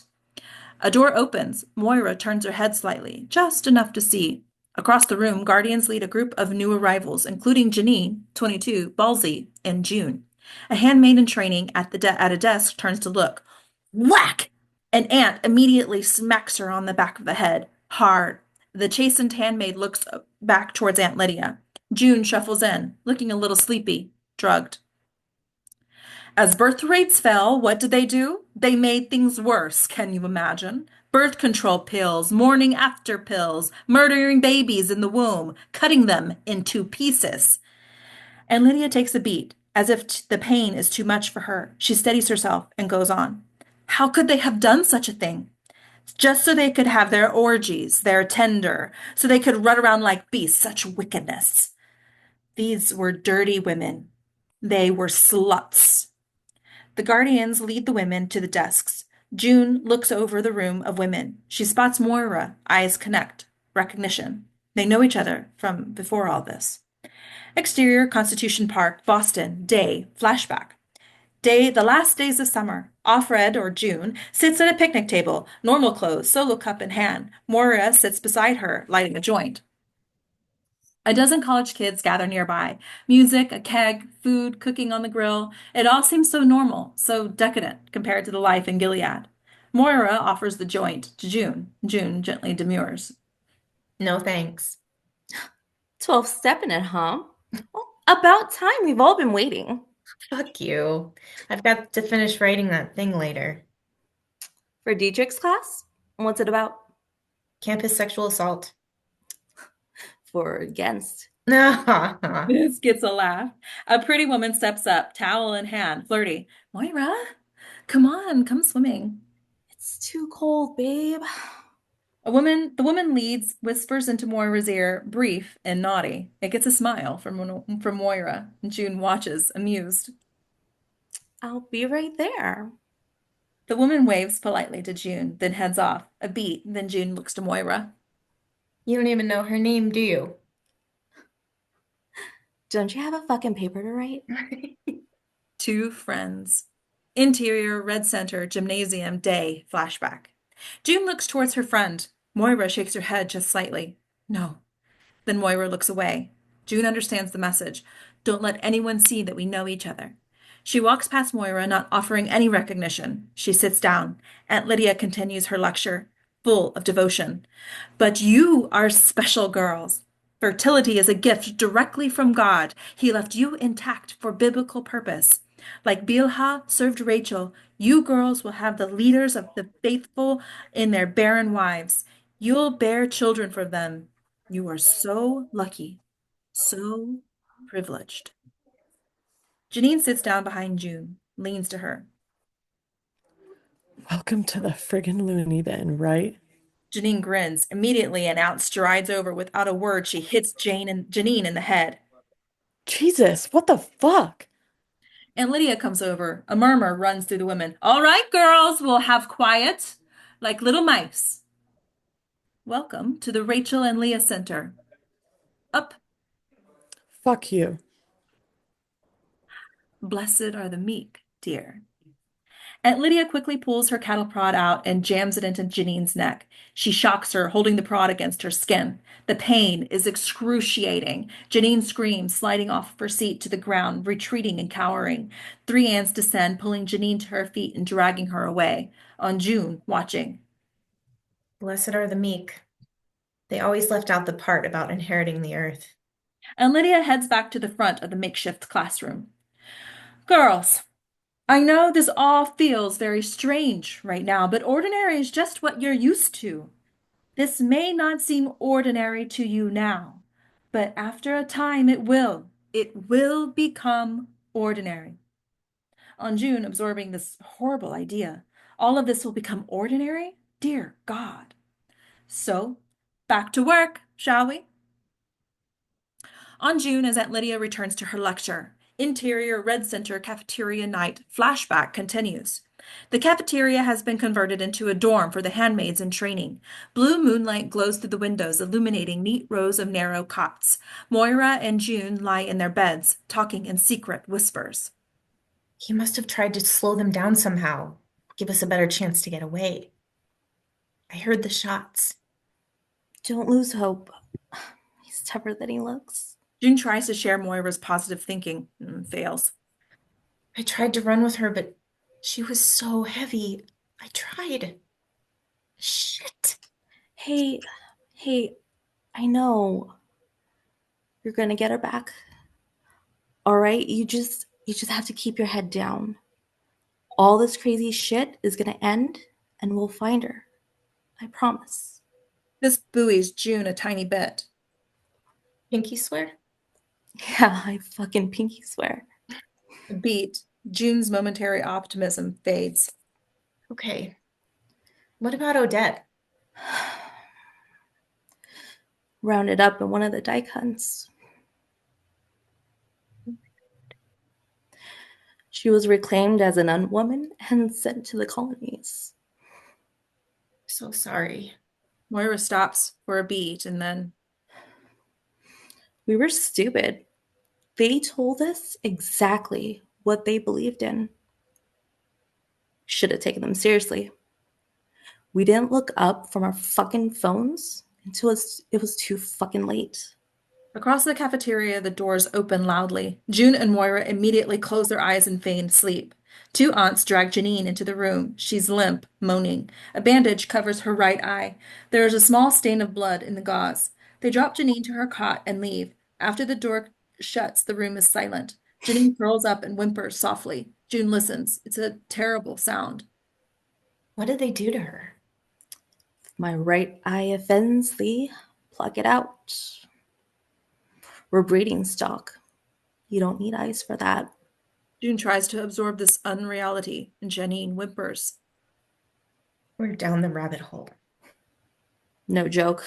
A door opens. Moira turns her head slightly, just enough to see. Across the room, guardians lead a group of new arrivals, including Janine, 22, Ballsy, and June. A handmaid in training at a desk turns to look. Whack! An aunt immediately smacks her on the back of the head, hard. The chastened handmaid looks back towards Aunt Lydia. June shuffles in, looking a little sleepy, drugged. As birth rates fell, what did they do? They made things worse, can you imagine? Birth control pills, morning after pills, murdering babies in the womb, cutting them into pieces. And Lydia takes a beat, as if the pain is too much for her. She steadies herself and goes on. How could they have done such a thing? Just so they could have their orgies, their tender, so they could run around like beasts, such wickedness. These were dirty women. They were sluts. The guardians lead the women to the desks. June looks over the room of women. She spots Moira. Eyes connect. Recognition. They know each other from before all this. Exterior, Constitution Park, Boston, day, flashback. Day, the last days of summer. Offred, or June, sits at a picnic table, normal clothes, solo cup in hand. Moira sits beside her, lighting a joint. A dozen college kids gather nearby. Music, a keg, food, cooking on the grill. It all seems so normal, so decadent compared to the life in Gilead. Moira offers the joint to June. June gently demurs. No thanks. 12 stepping it, huh? Well, about time. We've all been waiting. Fuck you. I've got to finish writing that thing later. For Dietrich's class? What's it about? Campus sexual assault. For against. This gets a laugh. A pretty woman steps up, towel in hand, flirty. Moira, come on, come swimming. It's too cold, babe. The woman leads, whispers into Moira's ear, brief and naughty. It gets a smile from Moira. June watches, amused. I'll be right there. The woman waves politely to June, then heads off. A beat, then June looks to Moira. You don't even know her name, do you? Don't you have a fucking paper to write? Two friends. Interior, red center, gymnasium, day, flashback. June looks towards her friend. Moira shakes her head just slightly. No. Then Moira looks away. June understands the message. Don't let anyone see that we know each other. She walks past Moira, not offering any recognition. She sits down. Aunt Lydia continues her lecture, full of devotion. But you are special girls. Fertility is a gift directly from God. He left you intact for biblical purpose. Like Bilhah served Rachel, you girls will have the leaders of the faithful in their barren wives. You'll bear children for them. You are so lucky, so privileged. Janine sits down behind June, leans to her. Welcome to the friggin' loony bin, right? Janine grins. Immediately, an ounce strides over without a word. She hits Janine in the head. Jesus, what the fuck? And Lydia comes over. A murmur runs through the women. All right, girls, we'll have quiet, like little mice. Welcome to the Rachel and Leah Center. Up. Fuck you. Blessed are the meek, dear. Aunt Lydia quickly pulls her cattle prod out and jams it into Janine's neck. She shocks her, holding the prod against her skin. The pain is excruciating. Janine screams, sliding off her seat to the ground, retreating and cowering. Three aunts descend, pulling Janine to her feet and dragging her away. On June, watching. Blessed are the meek. They always left out the part about inheriting the earth. And Lydia heads back to the front of the makeshift classroom. Girls, I know this all feels very strange right now, but ordinary is just what you're used to. This may not seem ordinary to you now, but after a time it will. It will become ordinary. On June, absorbing this horrible idea, all of this will become ordinary? Dear God. So, back to work, shall we? On June, as Aunt Lydia returns to her lecture, interior Red Center cafeteria night flashback continues. The cafeteria has been converted into a dorm for the handmaids in training. Blue moonlight glows through the windows, illuminating neat rows of narrow cots. Moira and June lie in their beds, talking in secret whispers. He must have tried to slow them down somehow, give us a better chance to get away. I heard the shots. Don't lose hope. He's tougher than he looks. June tries to share Moira's positive thinking and fails. I tried to run with her, but she was so heavy. I tried. Shit. Hey, I know. You're gonna get her back. All right? You just have to keep your head down. All this crazy shit is gonna end and we'll find her. I promise. This buoys June a tiny bit. Pinky swear? Yeah, I fucking pinky swear. A beat, June's momentary optimism fades. Okay. What about Odette? Rounded up in one of the dyke hunts. She was reclaimed as an unwoman and sent to the colonies. So sorry. Moira stops for a beat and then, We were stupid. They told us exactly what they believed in. Should have taken them seriously. We didn't look up from our fucking phones until it was too fucking late. across the cafeteria, the doors open loudly. June and Moira immediately close their eyes and feign sleep. Two aunts drag Janine into the room. She's limp, moaning. A bandage covers her right eye. There is a small stain of blood in the gauze. They drop Janine to her cot and leave. After the door shuts, the room is silent. Janine curls up and whimpers softly. June listens. It's a terrible sound. What did they do to her? If my right eye offends thee, pluck it out. We're breeding stock. You don't need eyes for that. June tries to absorb this unreality, and Janine whimpers. We're down the rabbit hole. No joke.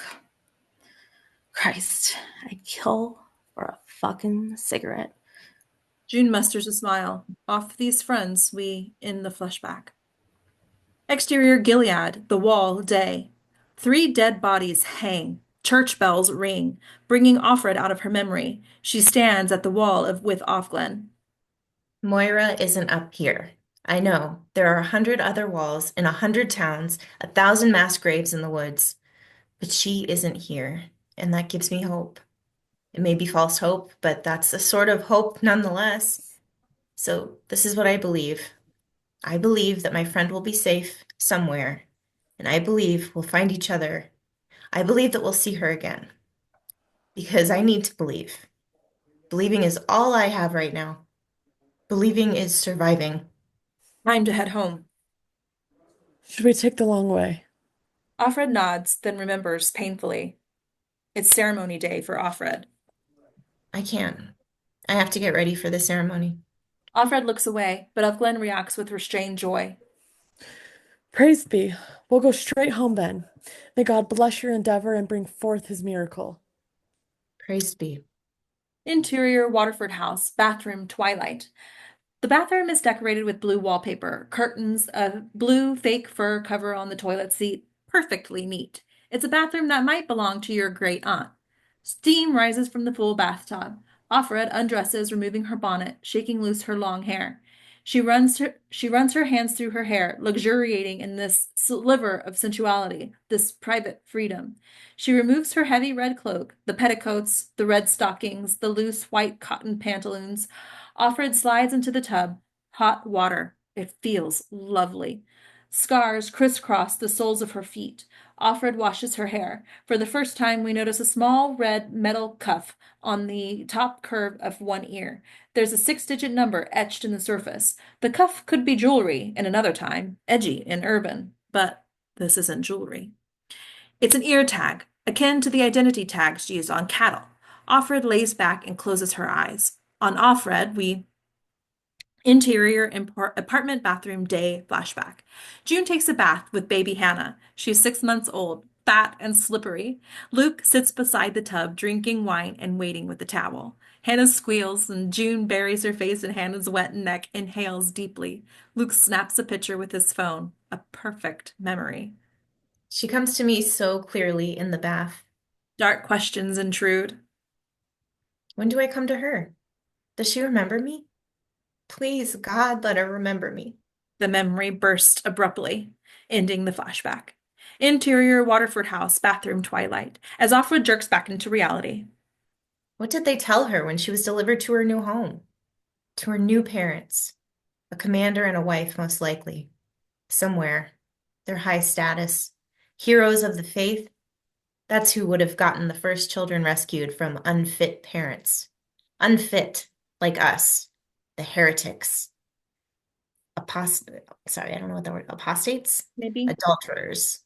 Christ, I'd kill for a fucking cigarette. June musters a smile. Off these friends, we in the flashback. Exterior Gilead, the wall, day. Three dead bodies hang. Church bells ring, bringing Offred out of her memory. She stands at the wall with Offglen. Moira isn't up here. I know. There are 100 other walls in 100 towns, 1,000 mass graves in the woods. But she isn't here, and that gives me hope. It may be false hope, but that's a sort of hope nonetheless. So this is what I believe. I believe that my friend will be safe somewhere, and I believe we'll find each other. I believe that we'll see her again. Because I need to believe. Believing is all I have right now. Believing is surviving. Time to head home. Should we take the long way? Offred nods, then remembers painfully. It's ceremony day for Offred. I can't. I have to get ready for the ceremony. Offred looks away, but Offglen reacts with restrained joy. Praise be. We'll go straight home then. May God bless your endeavor and bring forth his miracle. Praise be. Interior Waterford house, bathroom, twilight. The bathroom is decorated with blue wallpaper, curtains, a blue fake fur cover on the toilet seat. Perfectly neat. It's a bathroom that might belong to your great aunt. Steam rises from the full bathtub. Offred undresses, removing her bonnet, shaking loose her long hair. She runs her hands through her hair, luxuriating in this sliver of sensuality, this private freedom. She removes her heavy red cloak, the petticoats, the red stockings, the loose white cotton pantaloons. Offred slides into the tub. Hot water. It feels lovely. Scars crisscross the soles of her feet. Offred washes her hair. For the first time, we notice a small red metal cuff on the top curve of one ear. There's a six-digit number etched in the surface. The cuff could be jewelry in another time, edgy and urban, but this isn't jewelry. It's an ear tag, akin to the identity tags used on cattle. Offred lays back and closes her eyes. On Offred, we interior apartment bathroom day flashback. June takes a bath with baby Hannah. She's 6 months old, fat and slippery. Luke sits beside the tub, drinking wine and waiting with the towel. Hannah squeals, and June buries her face in Hannah's wet neck, inhales deeply. Luke snaps a picture with his phone. A perfect memory. She comes to me so clearly in the bath. Dark questions intrude. When do I come to her? Does she remember me? Please, God, let her remember me. The memory burst abruptly, ending the flashback. Interior Waterford house, bathroom twilight, as Offred jerks back into reality. What did they tell her when she was delivered to her new home? To her new parents? A commander and a wife, most likely. Somewhere. Their high status. Heroes of the faith. That's who would have gotten the first children rescued from unfit parents. Unfit, like us. The heretics. Sorry, I don't know what the word, apostates? Maybe. Adulterers.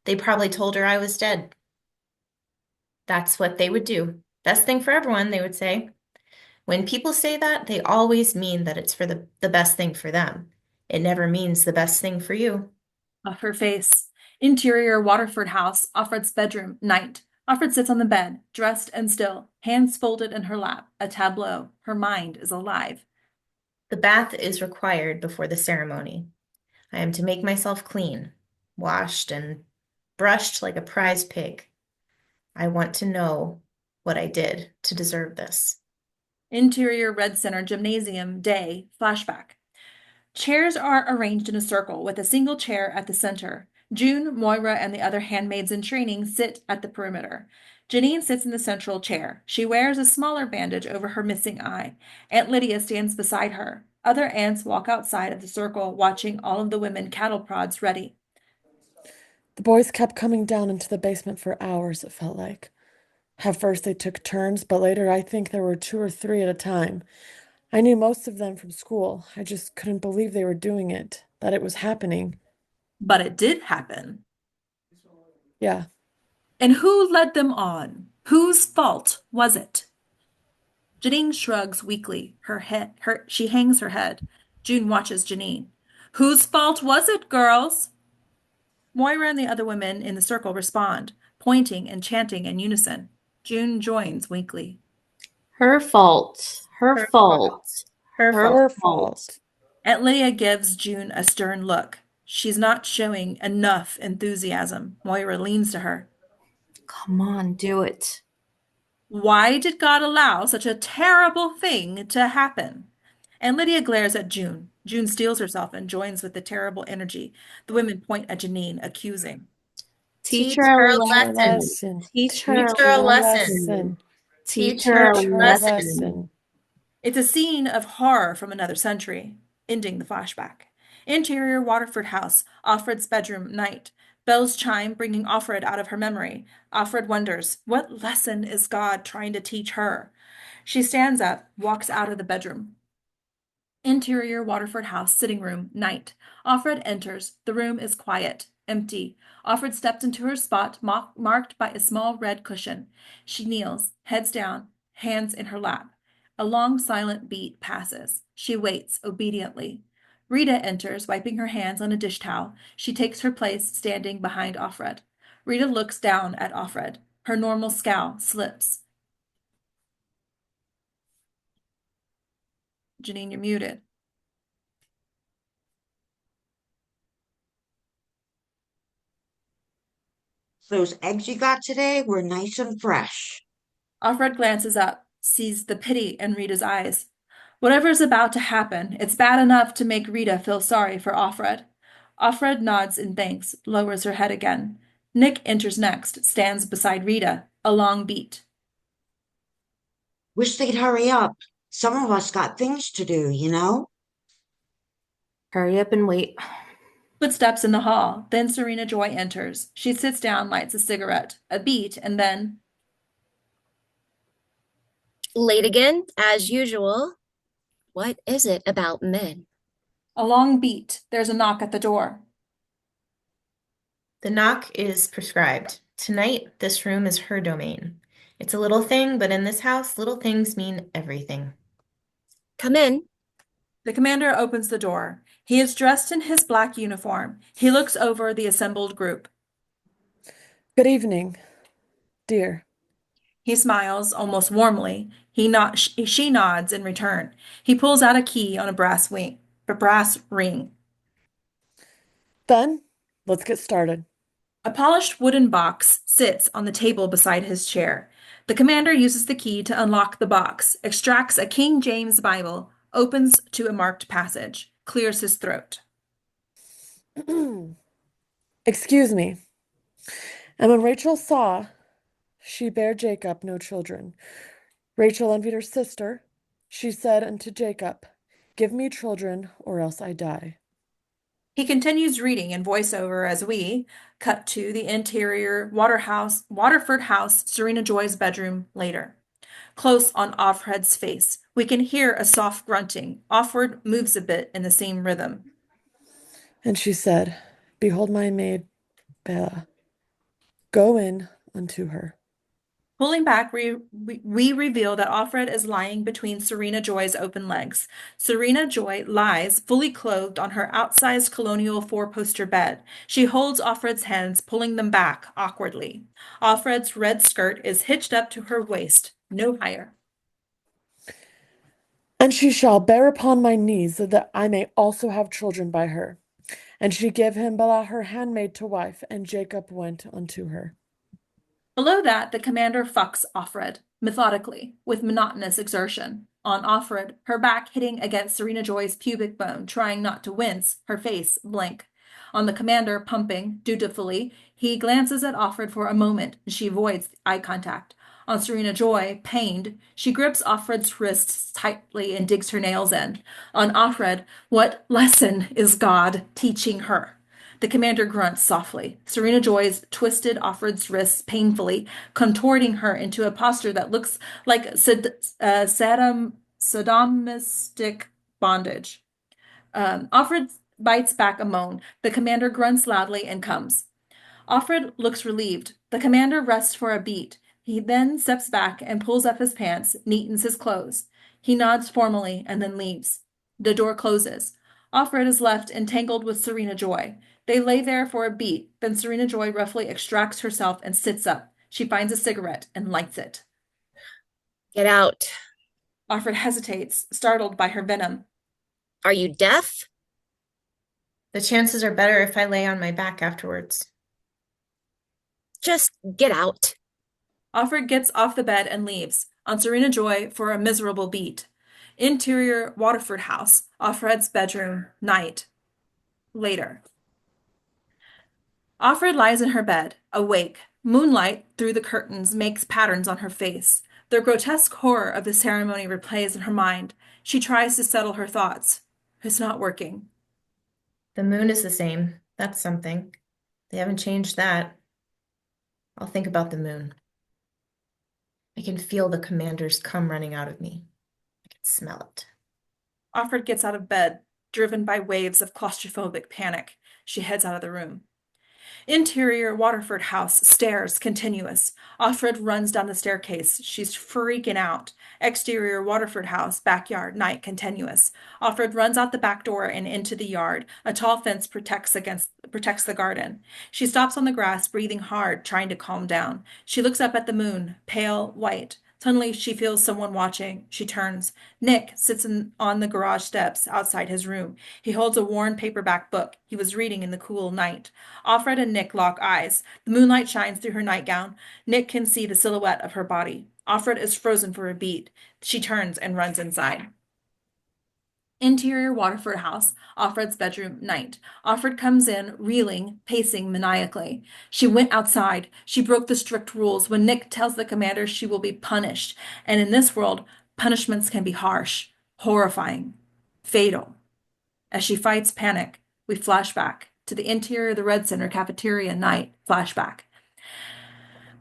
They probably told her I was dead. That's what they would do. Best thing for everyone, they would say. When people say that, they always mean that it's for the best thing for them. It never means the best thing for you. Off her face. Interior Waterford house, Offred's bedroom, night. Offred sits on the bed, dressed and still, hands folded in her lap, a tableau. Her mind is alive. The bath is required before the ceremony. I am to make myself clean, washed and brushed like a prize pig. I want to know what I did to deserve this. Interior Red Center gymnasium, day, flashback. Chairs are arranged in a circle with a single chair at the center. June, Moira, and the other handmaids in training sit at the perimeter. Janine sits in the central chair. She wears a smaller bandage over her missing eye. Aunt Lydia stands beside her. Other aunts walk outside of the circle, watching all of the women cattle prods ready. The boys kept coming down into the basement for hours, it felt like. At first they took turns, but later I think there were 2 or 3 at a time. I knew most of them from school. I just couldn't believe they were doing it, that it was happening. But it did happen. Yeah. And who led them on? Whose fault was it? Janine shrugs weakly. She hangs her head. June watches Janine. Whose fault was it, girls? Moira and the other women in the circle respond, pointing and chanting in unison. June joins weakly. Her fault. Her Her fault. Her Her fault. Her fault. fault. Aunt Lydia gives June a stern look. She's not showing enough enthusiasm. Moira leans to her. Come on, do it. Why did God allow such a terrible thing to happen? And Lydia glares at June. June steels herself and joins with the terrible energy. The women point at Janine, accusing. Teach Teach her her a a Her lesson. lesson. lesson. Teach her Teach a her a lesson. lesson. Teach Teach her a her Teach a her a lesson. lesson. It's a scene of horror from another century, ending the flashback. Interior Waterford house, Offred's bedroom, night. Bells chime, bringing Offred out of her memory. Offred wonders, what lesson is God trying to teach her? She stands up, walks out of the bedroom. Interior Waterford house, sitting room, night. Offred enters. The room is quiet, empty. Offred steps into her spot, marked by a small red cushion. She kneels, heads down, hands in her lap. A long, silent beat passes. She waits obediently. Rita enters, wiping her hands on a dish towel. She takes her place, standing behind Offred. Rita looks down at Offred. Her normal scowl slips. Janine, you're muted. Those eggs you got today were nice and fresh. Offred glances up, sees the pity in Rita's eyes. Whatever's about to happen, it's bad enough to make Rita feel sorry for Offred. Offred nods in thanks, lowers her head again. Nick enters next, stands beside Rita, a long beat. Wish they'd hurry up. Some of us got things to do, you know? Hurry up and wait. Footsteps in the hall, then Serena Joy enters. She sits down, lights a cigarette, a beat, and then, Late again, as usual. What is it about men? a long beat. There's a knock at the door. The knock is prescribed. Tonight, this room is her domain. It's a little thing, but in this house, little things mean everything. Come in. The commander opens the door. He is dressed in his black uniform. He looks over the assembled group. Good evening, dear. He smiles almost warmly. She nods in return. He pulls out a key on a brass ring. Then, let's get started. A polished wooden box sits on the table beside his chair. The commander uses the key to unlock the box, extracts a King James Bible, opens to a marked passage, clears his throat. Excuse me. And when Rachel saw, she bare Jacob no children. Rachel envied her sister. She said unto Jacob, Give me children, or else I die. He continues reading in voiceover as we cut to the interior Waterford house, Serena Joy's bedroom later. Close on Offred's face, we can hear a soft grunting. Offred moves a bit in the same rhythm. And she said, Behold my maid, Bella. Go in unto her. Pulling back, we reveal that Offred is lying between Serena Joy's open legs. Serena Joy lies fully clothed on her outsized colonial four-poster bed. She holds Offred's hands, pulling them back awkwardly. Offred's red skirt is hitched up to her waist, no higher. And she shall bear upon my knees, so that I may also have children by her. And she gave him Bella her handmaid to wife, and Jacob went unto her. Below that, the commander fucks Offred, methodically, with monotonous exertion. On Offred, her back hitting against Serena Joy's pubic bone, trying not to wince, her face blank. On the commander, pumping, dutifully, he glances at Offred for a moment. She avoids eye contact. On Serena Joy, pained, she grips Offred's wrists tightly and digs her nails in. On Offred, what lesson is God teaching her? The commander grunts softly. Serena Joy's twisted Offred's wrists painfully, contorting her into a posture that looks like sadomastic bondage. Offred bites back a moan. The commander grunts loudly and comes. Offred looks relieved. The commander rests for a beat. He then steps back and pulls up his pants, neatens his clothes. He nods formally and then leaves. The door closes. Offred is left entangled with Serena Joy. They lay there for a beat, then Serena Joy roughly extracts herself and sits up. She finds a cigarette and lights it. Get out. Offred hesitates, startled by her venom. Are you deaf? The chances are better if I lay on my back afterwards. Just get out. Offred gets off the bed and leaves, on Serena Joy for a miserable beat. Interior Waterford house, Offred's bedroom, night. Later. Offred lies in her bed, awake. Moonlight through the curtains makes patterns on her face. The grotesque horror of the ceremony replays in her mind. She tries to settle her thoughts. It's not working. The moon is the same. That's something. They haven't changed that. I'll think about the moon. I can feel the commander's cum running out of me. I can smell it. Offred gets out of bed, driven by waves of claustrophobic panic. She heads out of the room. Interior Waterford house, stairs continuous. Offred runs down the staircase. She's freaking out. Exterior Waterford house, backyard, night continuous. Offred runs out the back door and into the yard. A tall fence protects the garden. She stops on the grass, breathing hard, trying to calm down. She looks up at the moon, pale white. Suddenly, she feels someone watching. She turns. Nick sits on the garage steps outside his room. He holds a worn paperback book. He was reading in the cool night. Offred and Nick lock eyes. The moonlight shines through her nightgown. Nick can see the silhouette of her body. Offred is frozen for a beat. She turns and runs inside. Interior Waterford house, Offred's bedroom, night. Offred comes in, reeling, pacing maniacally. She went outside. She broke the strict rules when Nick tells the commander she will be punished. And in this world, punishments can be harsh, horrifying, fatal. As she fights panic, we flash back to the interior of the Red Center cafeteria, night. Flashback.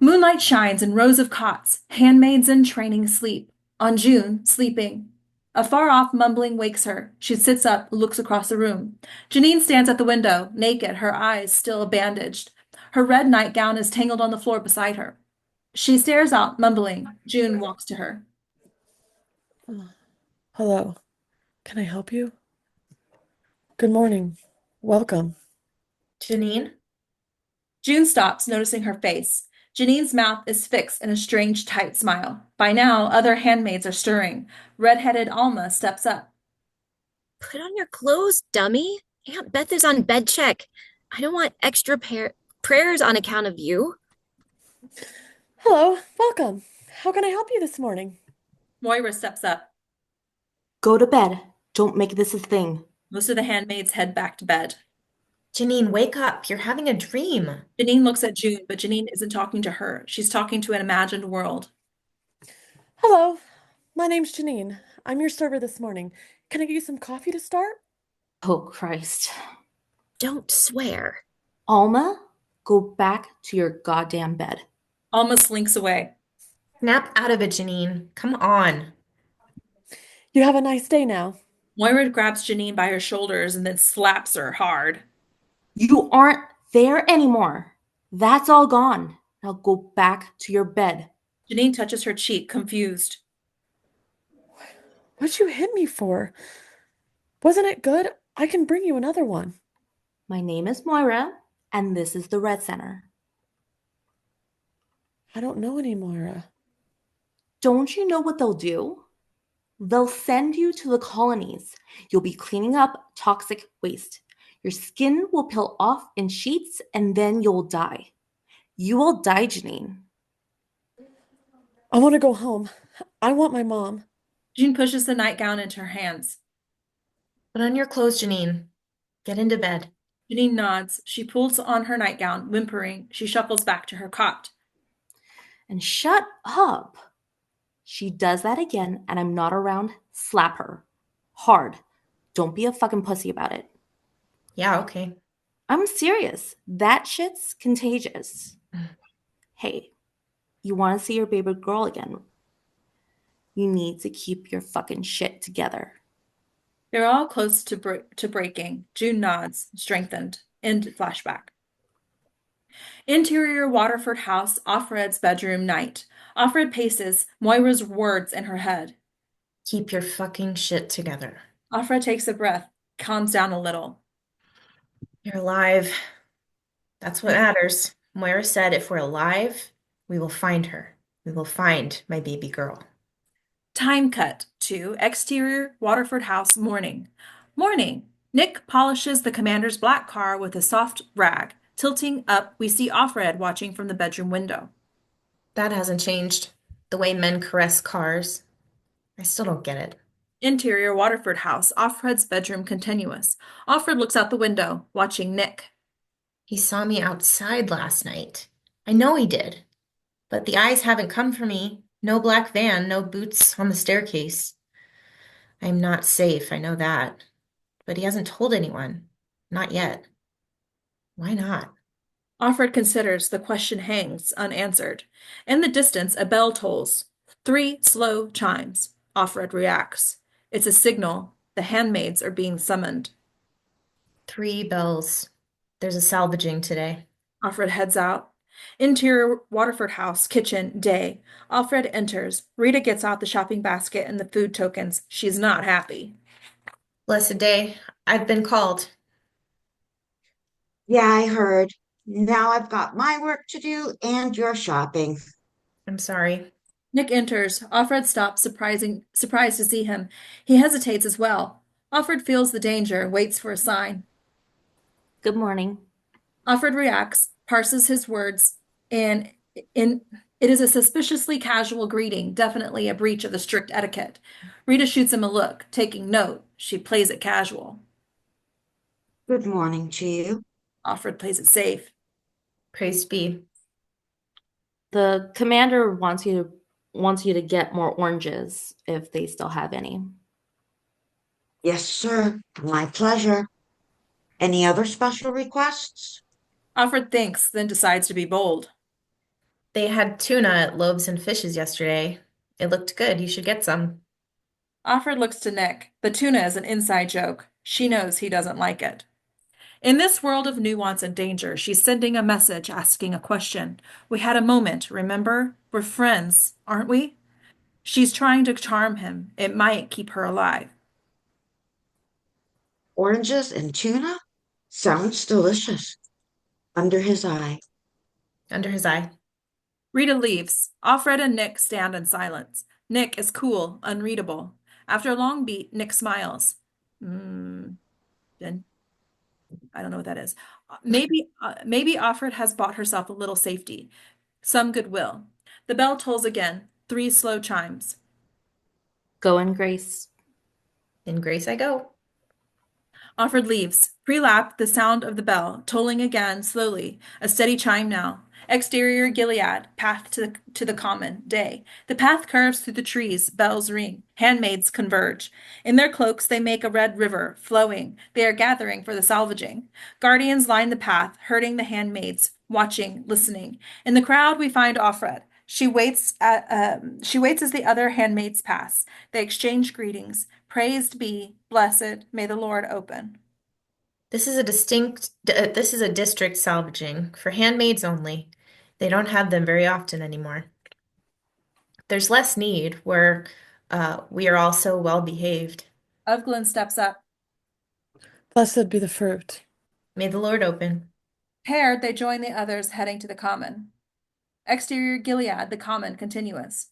Moonlight shines in rows of cots, handmaids in training sleep. On June, sleeping. A far-off mumbling wakes her. She sits up, looks across the room. Janine stands at the window, naked, her eyes still bandaged. Her red nightgown is tangled on the floor beside her. She stares out, mumbling. June walks to her. Hello. Can I help you? Good morning. Welcome. Janine? June stops, noticing her face. Janine's mouth is fixed in a strange, tight smile. By now, other handmaids are stirring. Red-headed Alma steps up. Put on your clothes, dummy. Aunt Beth is on bed check. I don't want extra prayers on account of you. Hello. Welcome. How can I help you this morning? Moira steps up. Go to bed. Don't make this a thing. Most of the handmaids head back to bed. Janine, wake up. You're having a dream. Janine looks at June, but Janine isn't talking to her. She's talking to an imagined world. Hello. My name's Janine. I'm your server this morning. Can I get you some coffee to start? Oh, Christ. Don't swear. Alma, go back to your goddamn bed. Alma slinks away. Snap out of it, Janine. Come on. You have a nice day now. Moira grabs Janine by her shoulders and then slaps her hard. You aren't there anymore. That's all gone. Now go back to your bed. Janine touches her cheek, confused. What'd you hit me for? Wasn't it good? I can bring you another one. My name is Moira, and this is the Red Center. I don't know any Moira. Don't you know what they'll do? They'll send you to the colonies. You'll be cleaning up toxic waste. Your skin will peel off in sheets, and then you'll die. You will die, Janine. I want to go home. I want my mom. June pushes the nightgown into her hands. Put on your clothes, Janine. Get into bed. Janine nods. She pulls on her nightgown, whimpering. She shuffles back to her cot. And shut up. She does that again, and I'm not around. Slap her. Hard. Don't be a fucking pussy about it. Yeah, okay. I'm serious. That shit's contagious. Hey, you want to see your baby girl again? You need to keep your fucking shit together. They're all close to breaking. June nods, strengthened. End flashback. Interior Waterford house, Offred's bedroom, night. Offred paces, Moira's words in her head. Keep your fucking shit together. Offred takes a breath, calms down a little. You're alive. That's what matters. Moira said if we're alive, we will find her. We will find my baby girl. Time cut to exterior Waterford house, morning. Morning. Nick polishes the commander's black car with a soft rag. Tilting up, we see Offred watching from the bedroom window. That hasn't changed. The way men caress cars. I still don't get it. Interior Waterford house, Offred's bedroom continuous. Offred looks out the window, watching Nick. He saw me outside last night. I know he did. But the eyes haven't come for me. No black van, no boots on the staircase. I'm not safe, I know that. But he hasn't told anyone. Not yet. Why not? Offred considers. The question hangs unanswered. In the distance, a bell tolls. 3 slow chimes. Offred reacts. It's a signal. The handmaids are being summoned. 3 bells. There's a salvaging today. Offred heads out. Interior Waterford house, kitchen, day. Offred enters. Rita gets out the shopping basket and the food tokens. She's not happy. Blessed day. I've been called. Yeah, I heard. Now I've got my work to do and your shopping. I'm sorry. Nick enters. Offred stops, surprised to see him. He hesitates as well. Offred feels the danger, waits for a sign. Good morning. Offred reacts, parses his words, and it is a suspiciously casual greeting, definitely a breach of the strict etiquette. Rita shoots him a look, taking note. She plays it casual. Good morning to you. Offred plays it safe. Praise be. The commander wants you to get more oranges if they still have any. Yes, sir. My pleasure. Any other special requests? Offred thinks, then decides to be bold. They had tuna at Loaves and Fishes yesterday. It looked good. You should get some. Offred looks to Nick. The tuna is an inside joke. She knows he doesn't like it. In this world of nuance and danger, she's sending a message, asking a question. We had a moment, remember? We're friends, aren't we? She's trying to charm him. It might keep her alive. Oranges and tuna? Sounds delicious. Under his eye. Under his eye. Rita leaves. Offred and Nick stand in silence. Nick is cool, unreadable. After a long beat, Nick smiles. Then I don't know what that is. Maybe Offred has bought herself a little safety, some goodwill. The bell tolls again, 3 slow chimes. Go in grace. In grace I go. Offred leaves. Pre-lap, the sound of the bell, tolling again, slowly. A steady chime now. Exterior Gilead, path to the common, day. The path curves through the trees, bells ring. Handmaids converge. In their cloaks they make a red river, flowing. They are gathering for the salvaging. Guardians line the path, herding the handmaids, watching, listening. In the crowd we find Offred. She waits as the other handmaids pass. They exchange greetings. Praised be, blessed, may the Lord open. This is a district salvaging for handmaids only. They don't have them very often anymore. There's less need where we are all so well behaved. Uvglin steps up. Blessed be the fruit. May the Lord open. Paired, they join the others heading to the common. Exterior Gilead, the common, continuous.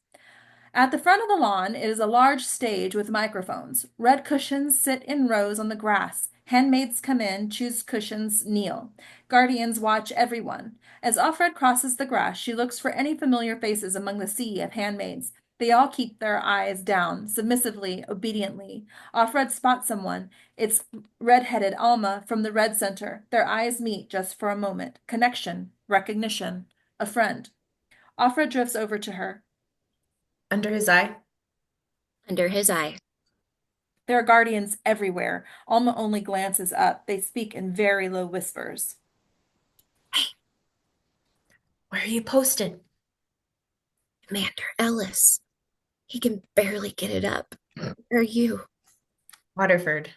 At the front of the lawn, it is a large stage with microphones. Red cushions sit in rows on the grass. Handmaids come in, choose cushions, kneel. Guardians watch everyone. As Offred crosses the grass, she looks for any familiar faces among the sea of handmaids. They all keep their eyes down, submissively, obediently. Offred spots someone. It's red-headed ALMA from the Red Center. Their eyes meet just for a moment. Connection, recognition, a friend. Offred drifts over to her. Under his eye. Under his eye. There are guardians everywhere. Alma only glances up. They speak in very low whispers. Where are you posted? Commander Ellis. He can barely get it up. Where are you? Waterford.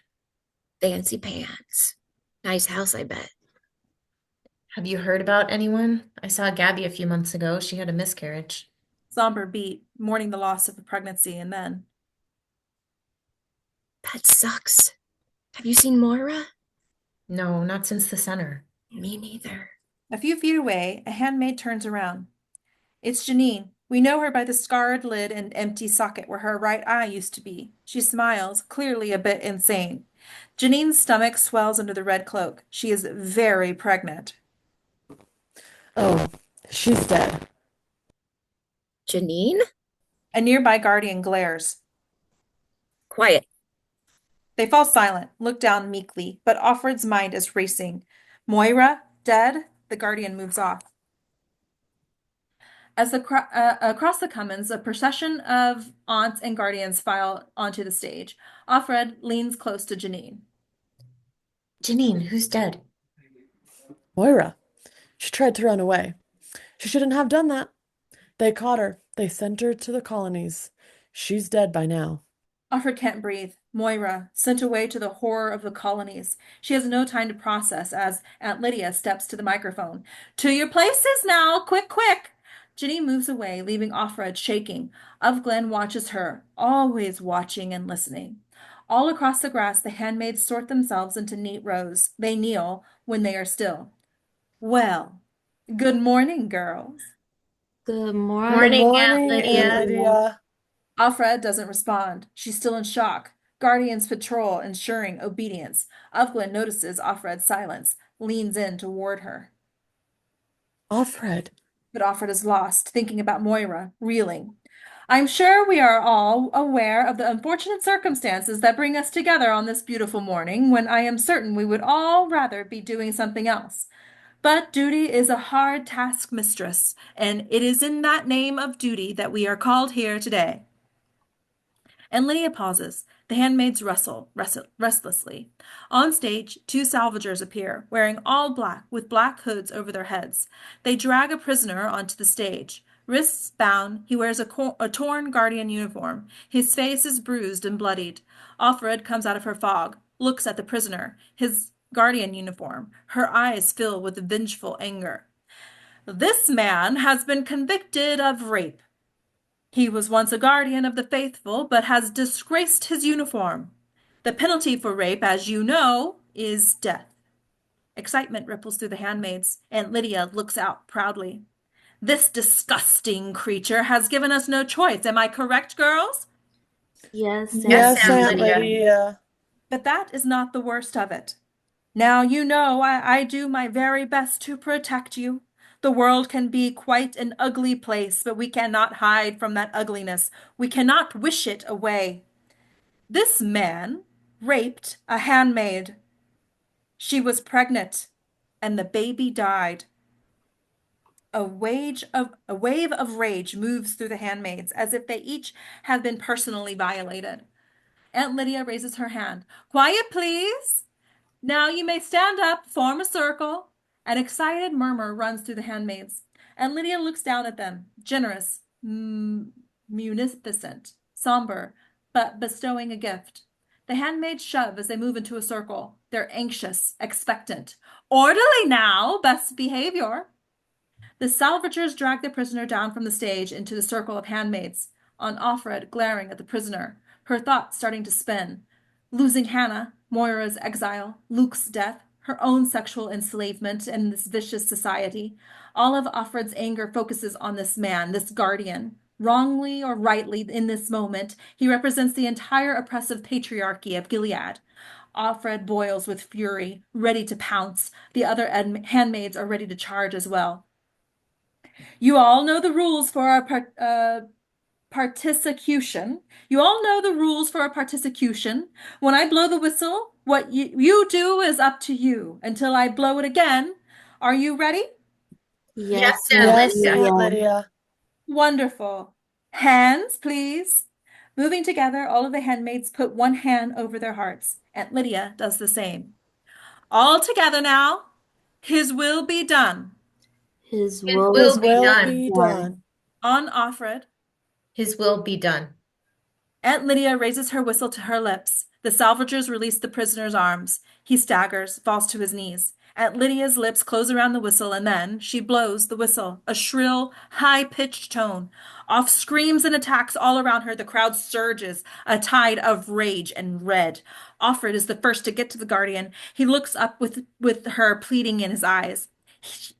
Fancy pants. Nice house, I bet. Have you heard about anyone? I saw Gabby a few months ago. She had a miscarriage. Somber beat, mourning the loss of a pregnancy, and then. That sucks. Have you seen Moira? No, not since the center. Me neither. A few feet away, a handmaid turns around. It's Janine. We know her by the scarred lid and empty socket where her right eye used to be. She smiles, clearly a bit insane. Janine's stomach swells under the red cloak. She is very pregnant. Oh, she's dead. Janine? A nearby guardian glares. Quiet. They fall silent, look down meekly, but Offred's mind is racing. Moira, dead? The guardian moves off. As across the commons, a procession of aunts and guardians file onto the stage. Offred leans close to Janine. Janine, who's dead? Moira. She tried to run away. She shouldn't have done that. They caught her. They sent her to the colonies. She's dead by now. Offred can't breathe. Moira, sent away to the horror of the colonies. She has no time to process as Aunt Lydia steps to the microphone. To your places now! Quick, quick! Ginny moves away, leaving Offred shaking. Uvglen watches her, always watching and listening. All across the grass, the handmaids sort themselves into neat rows. They kneel when they are still. Well, good morning, girls. Good Good morning. Morning, Aunt morning, Lydia. Aunt Lydia. Offred doesn't respond. She's still in shock. Guardians patrol, ensuring obedience. Uvglen notices Offred's silence, leans in toward her. Offred. But Offred is lost, thinking about Moira, reeling. I'm sure we are all aware of the unfortunate circumstances that bring us together on this beautiful morning when I am certain we would all rather be doing something else. But duty is a hard task mistress, and it is in that name of duty that we are called here today. And Lydia pauses. The handmaids rustle restlessly. On stage, two salvagers appear, wearing all black, with black hoods over their heads. They drag a prisoner onto the stage. Wrists bound, he wears a torn guardian uniform. His face is bruised and bloodied. Offred comes out of her fog, looks at the prisoner, his guardian uniform. Her eyes fill with vengeful anger. This man has been convicted of rape. He was once a guardian of the faithful, but has disgraced his uniform. The penalty for rape, as you know, is death. Excitement ripples through the handmaids, and Lydia looks out proudly. This disgusting creature has given us no choice. Am I correct, girls? Yes, Yes, Yes, Aunt Aunt Aunt Lydia. Lydia. But that is not the worst of it. Now you know I do my very best to protect you. The world can be quite an ugly place, but we cannot hide from that ugliness. We cannot wish it away. This man raped a handmaid. She was pregnant, and the baby died. A wave of rage moves through the handmaids, as if they each have been personally violated. Aunt Lydia raises her hand. Quiet, please. Now you may stand up, form a circle. An excited murmur runs through the handmaids, and Lydia looks down at them, generous, munificent, somber, but bestowing a gift. The handmaids shove as they move into a circle. They're anxious, expectant. Orderly now, best behavior. The salvagers drag the prisoner down from the stage into the circle of handmaids, on Offred glaring at the prisoner, her thoughts starting to spin. Losing Hannah, Moira's exile, Luke's death, her own sexual enslavement in this vicious society. All of Offred's anger focuses on this man, this guardian. Wrongly or rightly, in this moment, he represents the entire oppressive patriarchy of Gilead. Offred boils with fury, ready to pounce. The other handmaids are ready to charge as well. You all know the rules for our participation. You all know the rules for our participation. When I blow the whistle, what you do is up to you until I blow it again. Are you ready? Yes, Yes, Aunt Aunt Yes, Lydia. Aunt Lydia. Lydia. Wonderful. Hands, please. Moving together, all of the handmaids put one hand over their hearts. Aunt Lydia does the same. All together now. His will be done. His His will will His be will done. be done. done. On Offred. His will be done. Aunt Lydia raises her whistle to her lips. The salvagers release the prisoner's arms. He staggers, falls to his knees. Aunt Lydia's lips close around the whistle, and then she blows the whistle, a shrill, high-pitched tone. Off screams and attacks all around her. The crowd surges, a tide of rage and red. Offred is the first to get to the guardian. He looks up with her pleading in his eyes.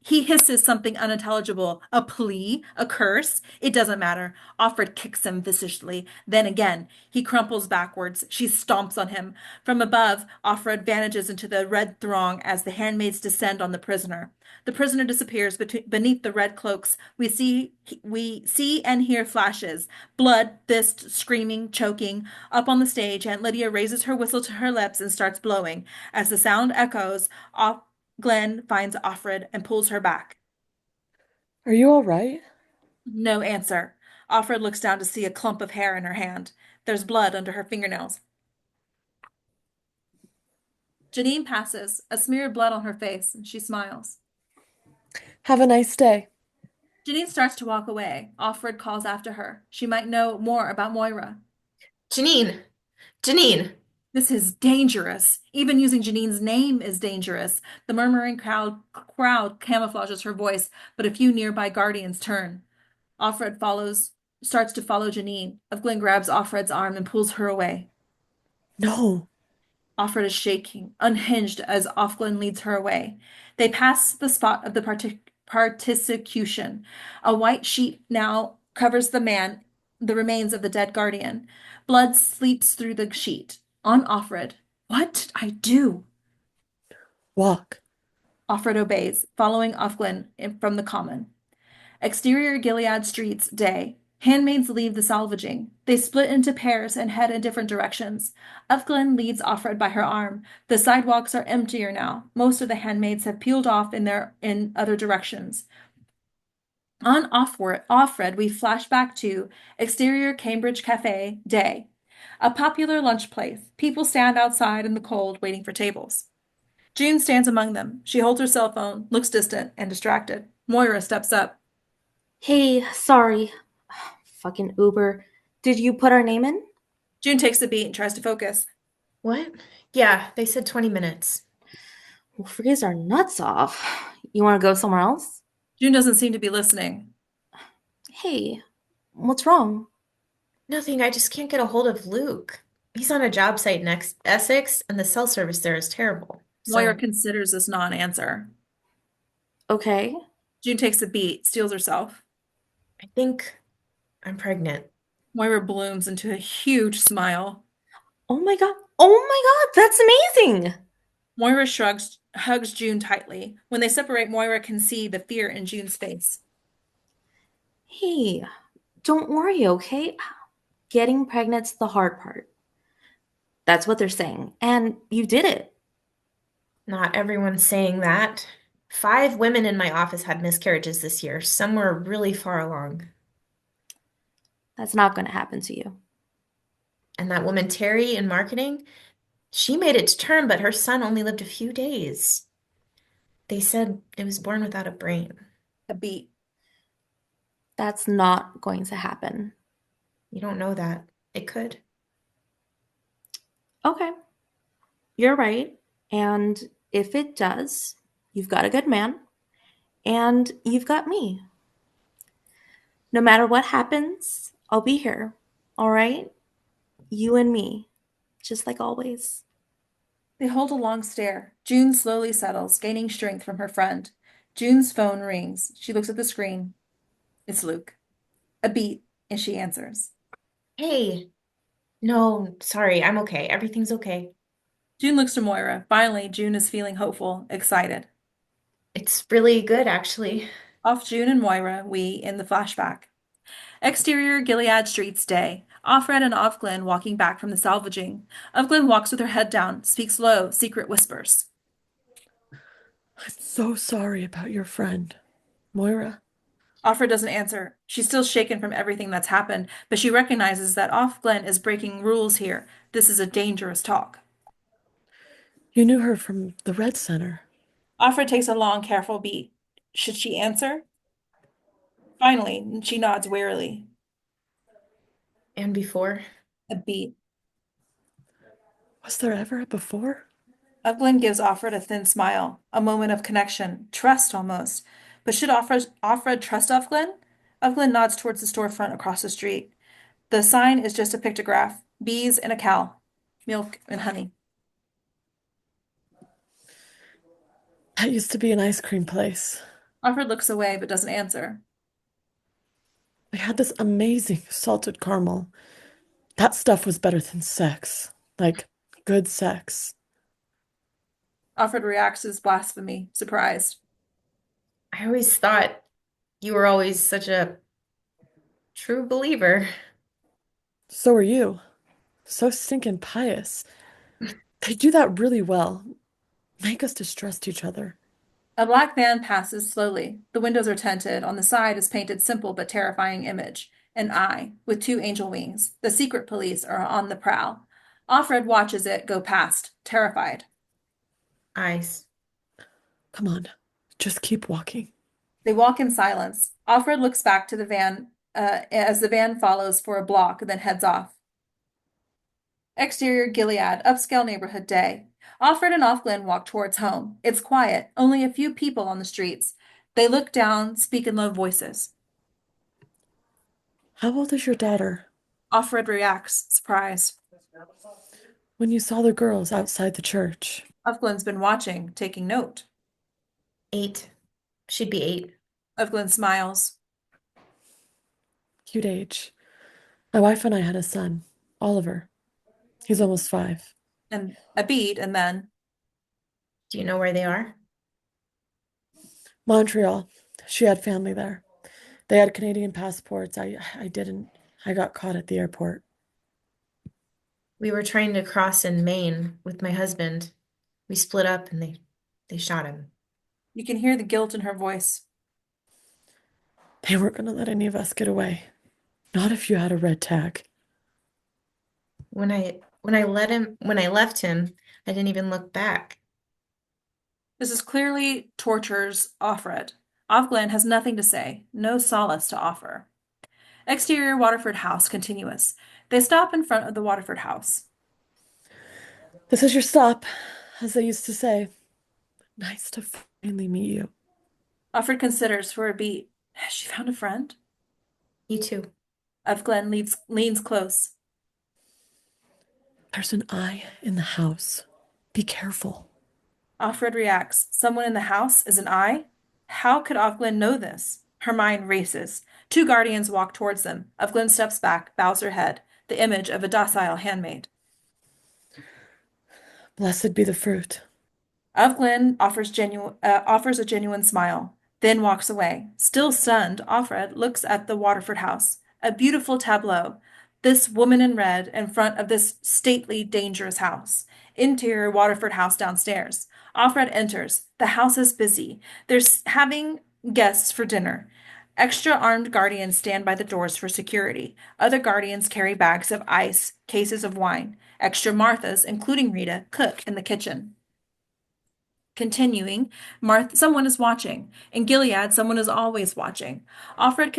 He hisses something unintelligible, a plea, a curse. It doesn't matter. Offred kicks him viciously. Then again, he crumples backwards. She stomps on him. From above, Offred vanishes into the red throng as the handmaids descend on the prisoner. The prisoner disappears beneath the red cloaks. We see and hear flashes. Blood, fist, screaming, choking. Up on the stage, Aunt Lydia raises her whistle to her lips and starts blowing. As the sound echoes, off Glenn finds Offred and pulls her back. Are you all right? No answer. Offred looks down to see a clump of hair in her hand. There's blood under her fingernails. Janine passes, a smear of blood on her face, and she smiles. Have a nice day. Janine starts to walk away. Offred calls after her. She might know more about Moira. Janine! Janine! This is dangerous. Even using Janine's name is dangerous. The murmuring crowd camouflages her voice, but a few nearby guardians turn. Offred starts to follow Janine. Glenn grabs Offred's arm and pulls her away. No. Offred is shaking, unhinged as Offglen leads her away. They pass the spot of the participation. A white sheet now covers the remains of the dead guardian. Blood sleeps through the sheet. On Offred. What did I do? Walk. Offred obeys, following Offglen from the common. Exterior Gilead streets, day. Handmaids leave the salvaging. They split into pairs and head in different directions. Ufglen leads Offred by her arm. The sidewalks are emptier now. Most of the handmaids have peeled off in other directions. On Offred, we flash back to exterior Cambridge Cafe day, a popular lunch place. People stand outside in the cold waiting for tables. June stands among them. She holds her cell phone, looks distant and distracted. Moira steps up. Hey, sorry. Fucking Uber. Did you put our name in? June takes the beat and tries to focus. What? Yeah, they said 20 minutes. We'll freeze our nuts off. You want to go somewhere else? June doesn't seem to be listening. Hey, what's wrong? Nothing, I just can't get a hold of Luke. He's on a job site in Essex, and the cell service there is terrible. Moira So, considers this non-answer. Okay. June takes the beat, steels herself. I think I'm pregnant. Moira blooms into a huge smile. Oh my God. Oh my God, that's amazing. Moira shrugs, hugs June tightly. When they separate, Moira can see the fear in June's face. Hey, don't worry, okay? Getting pregnant's the hard part. That's what they're saying. And you did it. Not everyone's saying that. 5 women in my office had miscarriages this year. Some were really far along. That's not going to happen to you. And that woman, Terry, in marketing, she made it to term, but her son only lived a few days. They said it was born without a brain. A beat. That's not going to happen. You don't know that. It could. Okay. You're right. And if it does, you've got a good man and you've got me. No matter what happens, I'll be here. All right? You and me, just like always. They hold a long stare. June slowly settles, gaining strength from her friend. June's phone rings. She looks at the screen. It's Luke. A beat, and she answers. Hey, no, sorry, I'm okay. Everything's okay. June looks to Moira. Finally, June is feeling hopeful, excited. It's really good, actually. Off June and Moira, we in the flashback. Exterior Gilead Streets day. Offred and Ofglen walking back from the salvaging. Ofglen walks with her head down, speaks low, secret whispers. I'm so sorry about your friend, Moira. Offred doesn't answer. She's still shaken from everything that's happened, but she recognizes that Ofglen is breaking rules here. This is a dangerous talk. You knew her from the Red Center. Offred takes a long, careful beat. Should she answer? Finally, she nods wearily. And before? A beat. Was there ever a before? Ofglen gives Offred a thin smile, a moment of connection, trust almost. But should Offred trust Ofglen? Ofglen nods towards the storefront across the street. The sign is just a pictograph, bees and a cow, milk and honey. That used to be an ice cream place. Offred looks away but doesn't answer. They had this amazing salted caramel. That stuff was better than sex. Like, good sex. Offred reacts as blasphemy, surprised. I always thought you were always such a true believer. So are you. So stinking pious. They do that really well. Make us distrust each other. A black van passes slowly. The windows are tinted. On the side is painted simple but terrifying image. An eye with 2 angel wings. The secret police are on the prowl. Offred watches it go past, terrified. Eyes. Come on, just keep walking. They walk in silence. Offred looks back to the van as the van follows for a block, then heads off. Exterior Gilead, upscale neighborhood day. Offred and Ofglen walk towards home. It's quiet, only a few people on the streets. They look down, speak in low voices. How old is your daughter? Offred reacts, surprised. When you saw the girls outside the church. Ofglen's been watching, taking note. 8. She'd be 8. Ofglen smiles. Cute age. My wife and I had a son, Oliver. He's almost 5. And a beat, and then Do you know where they are? Montreal. She had family there. They had Canadian passports. I didn't. I got caught at the airport. We were trying to cross in Maine with my husband. We split up and they shot him. You can hear the guilt in her voice. They weren't going to let any of us get away. Not if you had a red tag. When I left him, I didn't even look back. This is clearly tortures Offred. Offglen has nothing to say, no solace to offer. Exterior Waterford House continuous. They stop in front of the Waterford House. This is your stop, as they used to say. Nice to finally meet you. Offred considers for a beat. Has she found a friend? You too. Offglen leans close. There's an eye in the house. Be careful. Offred reacts. Someone in the house is an eye? How could Offglen know this? Her mind races. Two guardians walk towards them. Offglen steps back, bows her head, the image of a docile handmaid. Blessed be the fruit. Offglen offers a genuine smile, then walks away. Still stunned, Offred looks at the Waterford house. A beautiful tableau. This woman in red in front of this stately, dangerous house. Interior Waterford house downstairs. Offred enters. The house is busy. They're having guests for dinner. Extra armed guardians stand by the doors for security. Other guardians carry bags of ice, cases of wine. Extra Marthas, including Rita, cook in the kitchen. Continuing, someone is watching. In Gilead, someone is always watching. Offred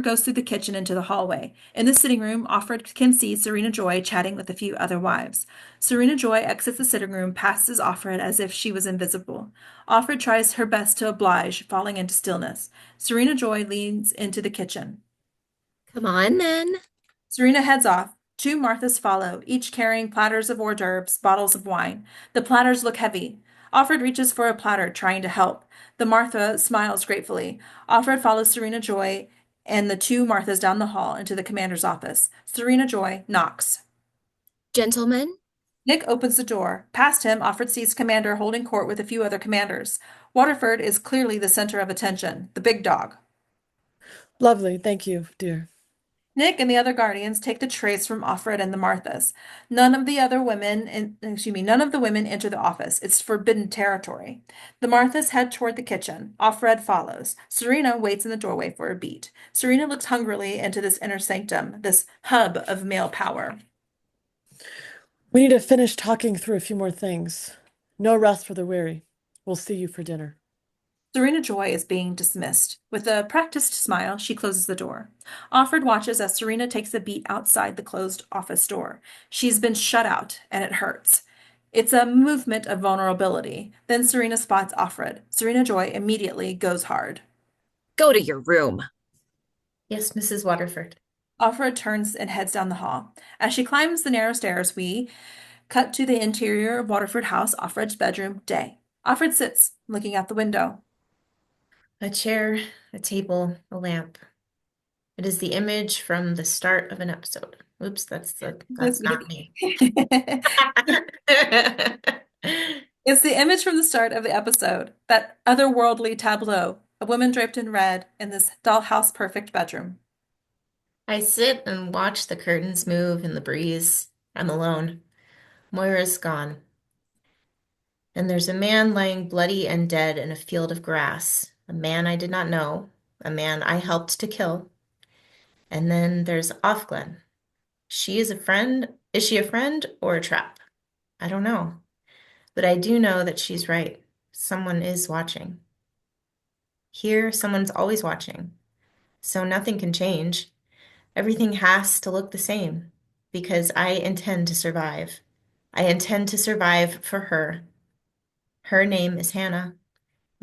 goes through the kitchen into the hallway. In the sitting room, Offred can see Serena Joy chatting with a few other wives. Serena Joy exits the sitting room, passes Offred as if she was invisible. Offred tries her best to oblige, falling into stillness. Serena Joy leans into the kitchen. Come on, then. Serena heads off. Two Marthas follow, each carrying platters of hors d'oeuvres, bottles of wine. The platters look heavy. Offred reaches for a platter, trying to help. The Martha smiles gratefully. Offred follows Serena Joy and the two Marthas down the hall into the commander's office. Serena Joy knocks. Gentlemen? Nick opens the door. Past him, Offred sees Commander holding court with a few other commanders. Waterford is clearly the center of attention, the big dog. Lovely. Thank you, dear. Nick and the other guardians take the trays from Offred and the Marthas. None of the women enter the office. It's forbidden territory. The Marthas head toward the kitchen. Offred follows. Serena waits in the doorway for a beat. Serena looks hungrily into this inner sanctum, this hub of male power. We need to finish talking through a few more things. No rest for the weary. We'll see you for dinner. Serena Joy is being dismissed. With a practiced smile, she closes the door. Offred watches as Serena takes a beat outside the closed office door. She's been shut out, and it hurts. It's a movement of vulnerability. Then Serena spots Offred. Serena Joy immediately goes hard. Go to your room. Yes, Mrs. Waterford. Offred turns and heads down the hall. As she climbs the narrow stairs, we cut to the interior of Waterford House, Offred's bedroom, day. Offred sits, looking out the window. A chair, a table, a lamp. It is the image from the start of an episode. Oops, that's not me. It's the image from the start of the episode, that otherworldly tableau, a woman draped in red in this dollhouse perfect bedroom. I sit and watch the curtains move in the breeze. I'm alone. Moira's gone. And there's a man lying bloody and dead in a field of grass. A man I did not know. A man I helped to kill. And then there's Offglen. She is a friend. Is she a friend or a trap? I don't know. But I do know that she's right. Someone is watching. Here, someone's always watching. So nothing can change. Everything has to look the same because I intend to survive. I intend to survive for her. Her name is Hannah.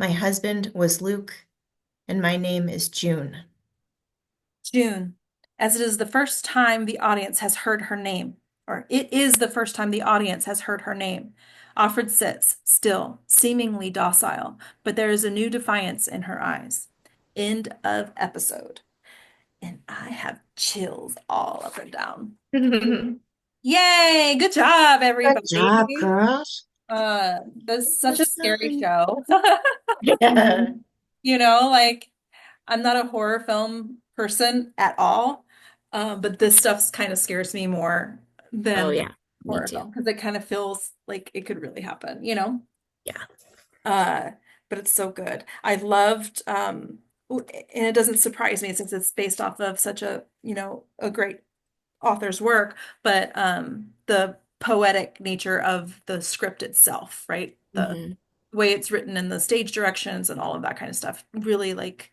My husband was Luke, and my name is June. June, as it is the first time the audience has heard her name, or it is the first time the audience has heard her name. Offred sits, still, seemingly docile, but there is a new defiance in her eyes. End of episode. And I have chills all up and down. Yay! Good job, everybody. Good job, girls. This is such a scary show. Yeah. You know, like I'm not a horror film person at all, but this stuff kind of scares me more Oh than yeah, me horror too. film because it kind of feels like it could really happen, you know? Yeah. Uh, but it's so good. I loved, and it doesn't surprise me since it's based off of such a, a great author's work, but the poetic nature of the script itself, right? The Hmm. way it's written and the stage directions and all of that kind of stuff really like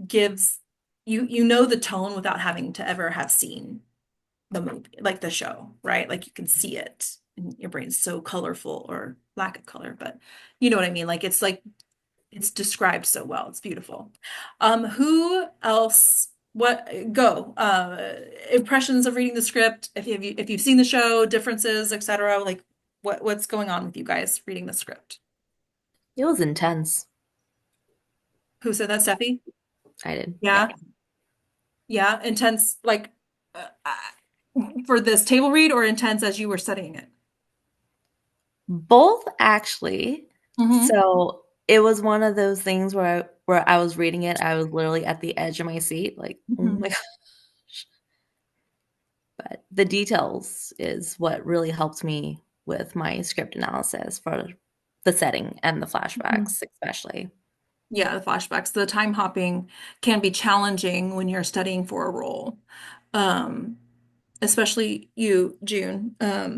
gives you know the tone without having to ever have seen the movie, like the show, right? Like you can see it and your brain's so colorful or lack of color, but you know what I mean? Like it's described so well. It's beautiful. Who else? What go? Impressions of reading the script. If you've seen the show, differences, etc. Like what's going on with you guys reading the script? It was intense. Who said that, Steffi? I did. Yeah. Yeah, yeah, intense. Like for this table read, or intense as you were studying it. Both actually. Hmm. So it was one of those things where I was reading it, I was literally at the edge of my seat, like, oh Hmm. my gosh. But the details is what really helped me with my script analysis for the setting and the flashbacks, especially. Yeah, the flashbacks. The time hopping can be challenging when you're studying for a role. Um, Especially you, June,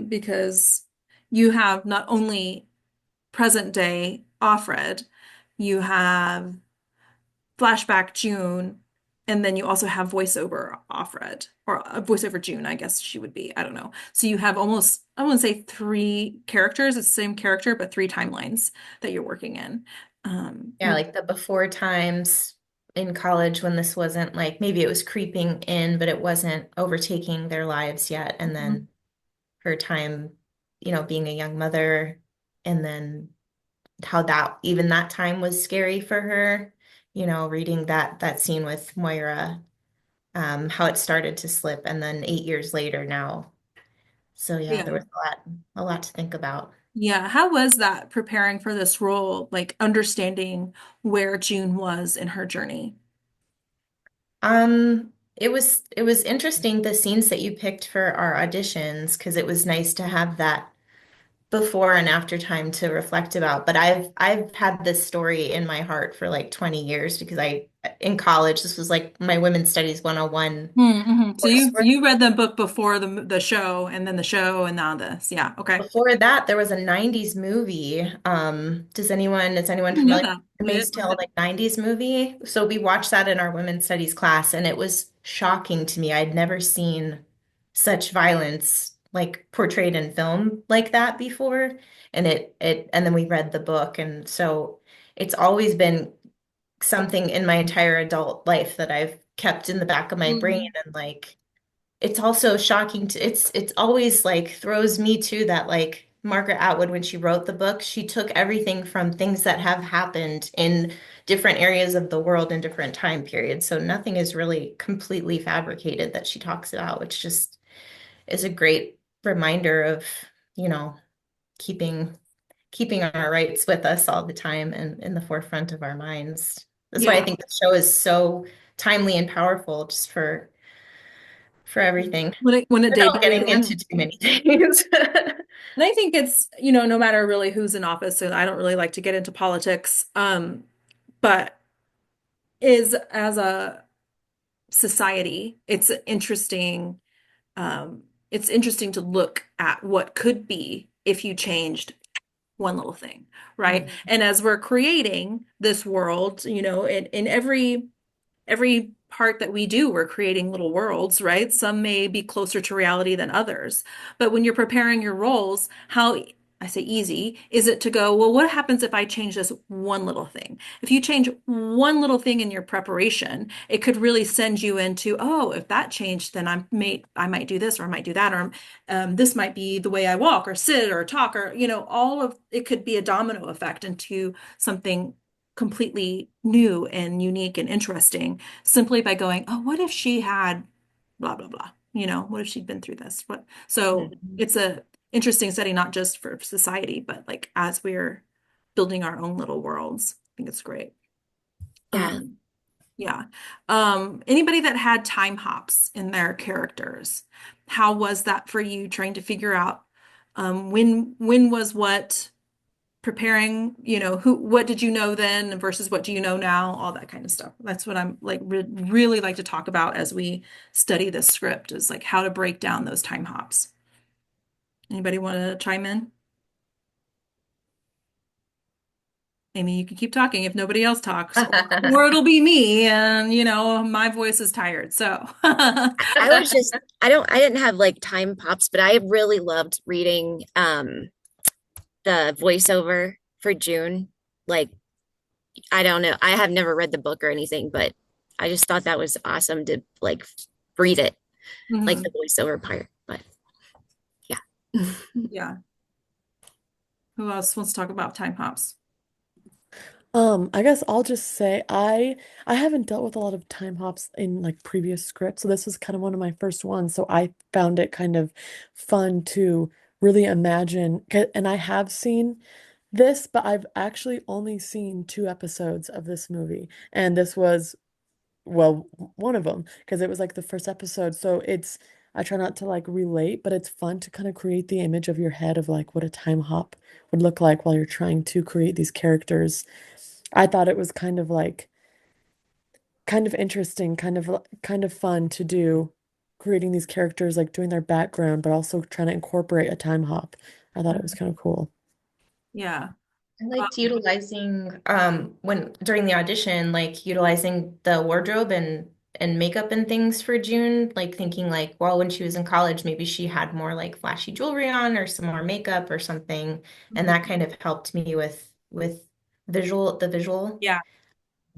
because you have not only present day Offred, you have flashback June, and then you also have voiceover Offred, or voiceover June, I guess she would be. I don't know. So you have almost, I wouldn't say three characters, it's the same character, but three timelines that you're working in. Yeah, like the before times in college when this wasn't like maybe it was creeping in, but it wasn't overtaking their lives yet. And Mhm. then her time, being a young mother, and then how that even that time was scary for her, reading that scene with Moira, how it started to slip, and then 8 years later now. So yeah, there Yeah. was a lot to think about. Yeah. How was that preparing for this role, like understanding where June was in her journey? It was interesting the scenes that you picked for our auditions because it was nice to have that before and after time to reflect about. But I've had this story in my heart for like 20 years because in college this was like my women's studies 101 Mm-hmm. So you coursework. you read the book before the show, and then the show, and now this. Yeah. Okay. Before that, there was a 90s movie. Is anyone I know familiar that. with Yeah, Handmaid's go Tale, ahead. like 90s movie? So we watched that in our women's studies class, and it was shocking to me. I'd never seen such violence like portrayed in film like that before. And then we read the book, and so it's always been something in my entire adult life that I've kept in the back of my brain, Mhm. and like it's also shocking to it's always like throws me too that like Margaret Atwood when she wrote the book she took everything from things that have happened in different areas of the world in different time periods, so nothing is really completely fabricated that she talks about, which just is a great reminder of you know keeping keeping our rights with us all the time and in the forefront of our minds. That's why I Yeah. think the show is so timely and powerful just for everything. When it Without debuted, getting into too many things. and I think it's, no matter really who's in office, and I don't really like to get into politics, but is as a society, it's interesting to look at what could be if you changed one little thing, right? Mm. And as we're creating this world, in every part that we do, we're creating little worlds, right? Some may be closer to reality than others. But when you're preparing your roles, how I say easy is it to go, well, what happens if I change this one little thing? If you change one little thing in your preparation, it could really send you into, oh, if that changed, then I might do this or I might do that, or this might be the way I walk or sit or talk, or all of it could be a domino effect into something completely new and unique and interesting simply by going, oh, what if she had blah, blah, blah? What if she'd been through this? So Mhm. it's a interesting setting, not just for society, but like as we're building our own little worlds. I think it's great. Yeah. Um, Yeah. Anybody that had time hops in their characters, how was that for you trying to figure out when was what preparing, who what did you know then versus what do you know now, all that kind of stuff. That's what I'm like really like to talk about as we study this script is like how to break down those time hops. Anybody want to chime in? Amy, you can keep talking if nobody else talks, or it'll be me, and my voice is tired. So, I was just I didn't have like time pops, but I really loved reading the voiceover for June. Like I don't know. I have never read the book or anything, but I just thought that was awesome to like read it, like mhm, the voiceover part. But yeah. yeah. Who else wants to talk about time hops? I guess I'll just say I haven't dealt with a lot of time hops in like previous scripts, so this was kind of one of my first ones. So I found it kind of fun to really imagine. And I have seen this, but I've actually only seen 2 episodes of this movie, and this was well one of them because it was like the first episode. So it's I try not to like relate, but it's fun to kind of create the image of your head of like what a time hop would look like while you're trying to create these characters. I thought it was kind of like kind of interesting, kind of fun to do creating these characters like doing their background but also trying to incorporate a time hop. I thought it was kind of cool. Yeah. I liked utilizing when during the audition, like utilizing the wardrobe and makeup and things for June, like thinking like, well, when she was in college, maybe she had more like flashy jewelry on or some more makeup or something. And that kind of helped me with the visual Yeah.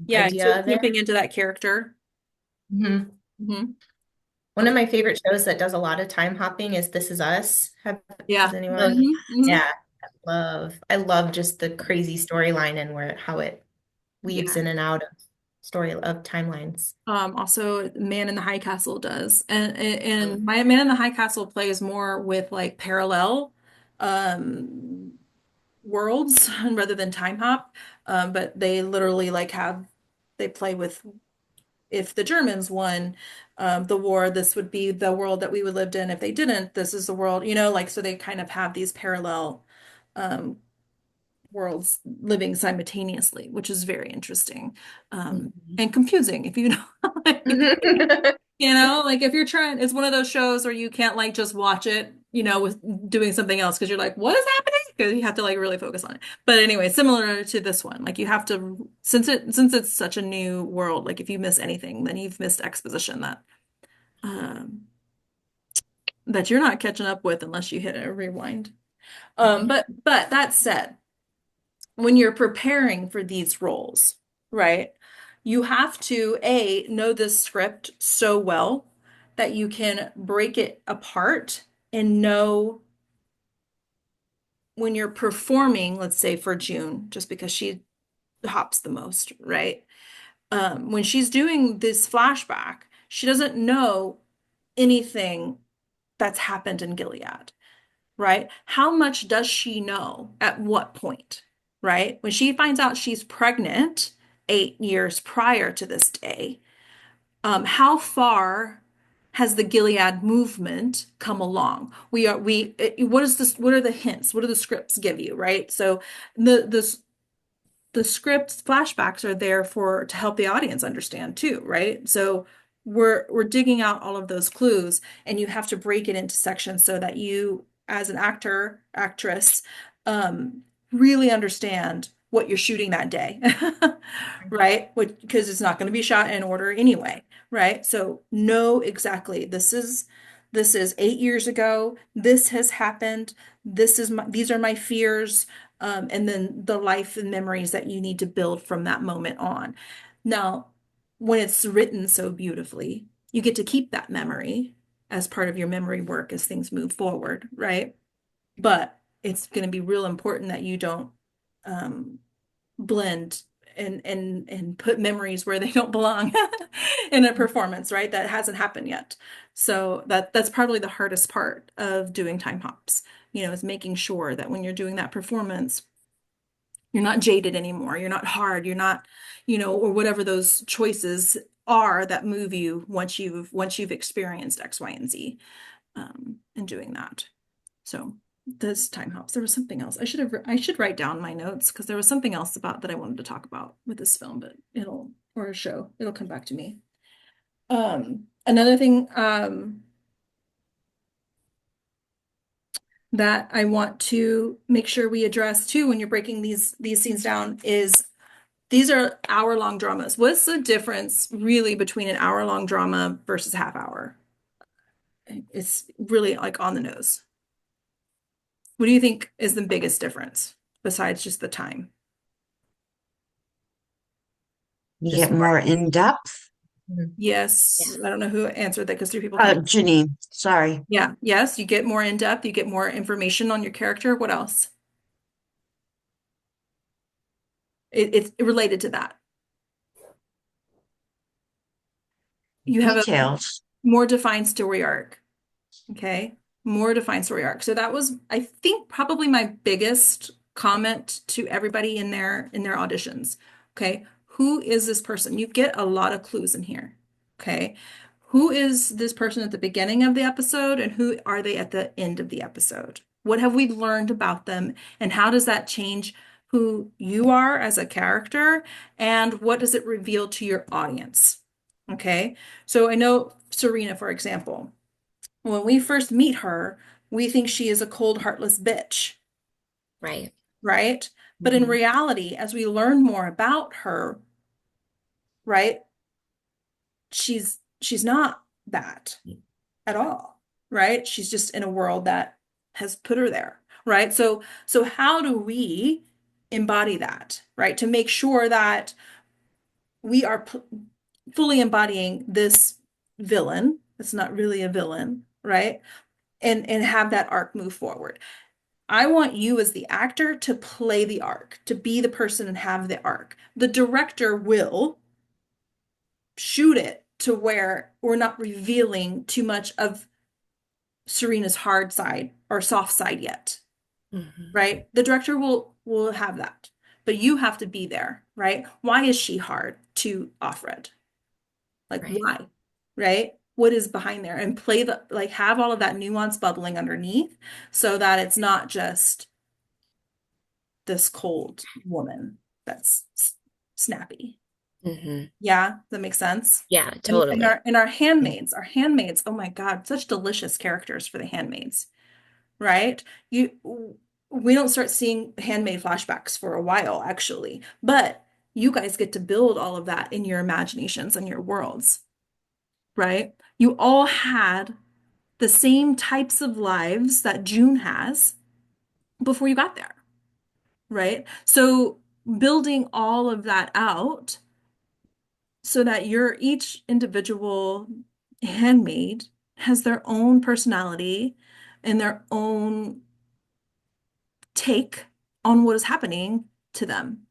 Yeah. So idea of it. slipping into that character. Mhm. Hmm. One of my favorite shows that does a lot of time hopping is This Is Us. Has Yeah. anyone? Hmm. Hmm. Yeah, I love just the crazy storyline and where how it weaves Yeah. in and out of story of timelines. Also Man in the High Castle does. And my Man in the High Castle plays more with like parallel um worlds rather than time hop. But they literally like have they play with if the Germans won the war, this would be the world that we would lived in. If they didn't, this is the world, like so they kind of have these parallel um worlds living simultaneously, which is very interesting Mhm. and confusing if you know. Like if you're trying, it's one of those shows where you can't like just watch it, with doing something else because you're like, what is happening? Because you have to like really focus on it. But anyway, similar to this one, like you have to, since it's such a new world, like if you miss anything, then you've missed exposition um, that you're not catching up with unless you hit a rewind. But that said, when you're preparing for these roles, right? You have to know this script so well that you can break it apart and know when you're performing, let's say for June, just because she hops the most, right? When she's doing this flashback, she doesn't know anything that's happened in Gilead, right? How much does she know at what point, right? When she finds out she's pregnant 8 years prior to this day, how far has the Gilead movement come along? What is this, what are the hints? What do the scripts give you, right? So the scripts flashbacks are there for to help the audience understand too, right? So we're digging out all of those clues and you have to break it into sections so that you as an actor, actress, um, really understand what you're shooting that day. Right? Because it's not going to be shot in order anyway, right? So know exactly this is 8 years ago. This has happened. These are my fears and then the life and memories that you need to build from that moment on. Now, when it's written so beautifully, you get to keep that memory as part of your memory work as things move forward, right? But it's going to be real important that you don't um, blend and put memories where they don't belong in a performance, right? That hasn't happened yet. So that's probably the hardest part of doing time hops, is making sure that when you're doing that performance, You're not jaded anymore. You're not hard. You're not, or whatever those choices are that move you once you've experienced X, Y, and Z, in doing that. So this time helps. There was something else. I should write down my notes because there was something else about that I wanted to talk about with this film, but or a show. It'll come back to me. Another thing, that I want to make sure we address too when you're breaking these scenes down is these are hour-long dramas. What's the difference really between an hour-long drama versus a half hour? It's really like on the nose. What do you think is the biggest difference besides just the time? You Just get more in depth. Yes, Yeah. I don't know who answered that because three people came. Janine, sorry. Yeah, yes, you get more in depth, you get more information on your character. What else? It's related to that. You have a Details. more defined story arc. Okay. More defined story arc. So that was, I think, probably my biggest comment to everybody in their auditions. Okay. Who is this person? You get a lot of clues in here. Okay. Who is this person at the beginning of the episode and who are they at the end of the episode? What have we learned about them and how does that change who you are as a character and what does it reveal to your audience? Okay. So I know Serena, for example, when we first meet her, we think she is a cold, heartless bitch, Right. right? But in Mhm. reality, as we learn more about her, right, she's not that at all, right? She's just in a world that has put her there, right? So how do we embody that, right? To make sure that we are fully embodying this villain. It's not really a villain, right? And have that arc move forward. I want you as the actor to play the arc, to be the person and have the arc. The director will shoot it to where we're not revealing too much of Serena's hard side or soft side yet, Mhm. right? The director will have that, but you have to be there, right? Why is she hard to OFFRED? Like Right. why? Right? What is behind there? And play the like have all of that nuance bubbling underneath so that it's not just this cold woman that's snappy. Mhm. Yeah, that makes sense. Yeah, And totally. our handmaids, oh my God, such delicious characters for the handmaids, right? We don't start seeing handmaid flashbacks for a while, actually, but you guys get to build all of that in your imaginations and your worlds, right? You all had the same types of lives that June has before you got there, right? So building all of that out so that your each individual handmaid has their own personality and their own take on what is happening to them,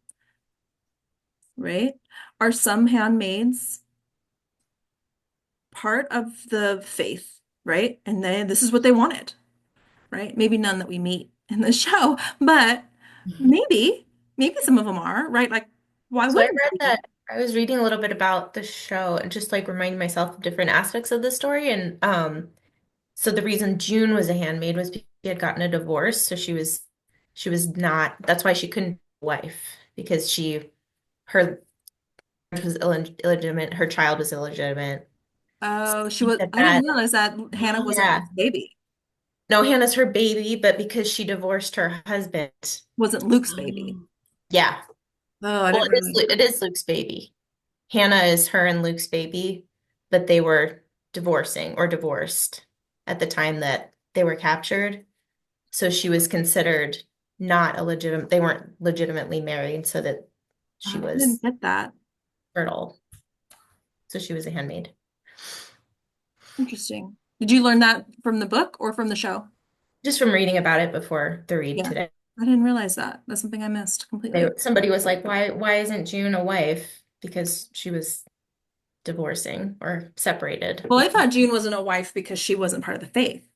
right? Are some handmaids part of the faith, right? And this is what they wanted, right? Maybe none that we meet in the show, but Mhm. maybe some of them are, right? Like, why So I wouldn't read we? that I was reading a little bit about the show and just like reminding myself of different aspects of the story. And so the reason June was a handmaid was because she had gotten a divorce. So she was not, that's why she couldn't be a wife because her marriage was illegitimate, her child was illegitimate. So Oh, she said I didn't that, realize that Hannah wasn't yeah. Luke's baby, No, Hannah's her baby, but because she divorced her husband, wasn't Luke's baby. Um, yeah. Oh, I Well, didn't realize it that. is Luke's baby. Hannah is her and Luke's baby, but they were divorcing or divorced at the time that they were captured. So she was considered not a legitimate, they weren't legitimately married, so that she Oh, I was didn't get that. fertile. So she was a handmaid. Interesting. Did you learn that from the book or from the show? Just from reading about it before the read Yeah, today. I didn't realize that. That's something I missed completely. Somebody was like, why isn't June a wife? Because she was divorcing or separated. Well, I thought June wasn't a wife because she wasn't part of the faith.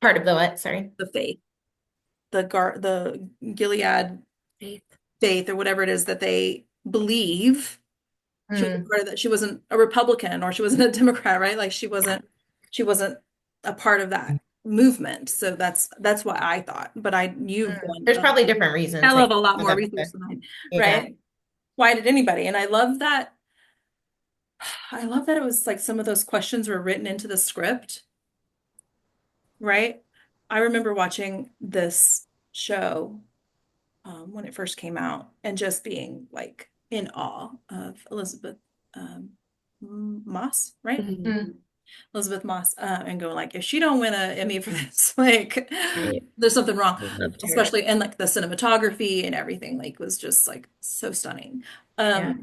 Part of the what? Sorry. The faith, the Gilead Faith. faith or whatever it is that they believe. She wasn't Mm. part of that. She wasn't a Republican or she wasn't a Democrat, right? Like she wasn't a part of that movement. So that's what I thought. But you've done There's a probably different reasons. hell of Like, a lot for more them research than I, yeah. right? Why did anybody? And I love that. I love that it was like some of those questions were written into the script, right? I remember watching this show when it first came out and just being like in awe of Elizabeth Moss, right? Mhm. Mm. Elizabeth Moss, and going like, if she don't win an Emmy for this, like, Right. there's something wrong. Loved her. Especially and like the cinematography and everything, like, was just like so stunning. Yeah.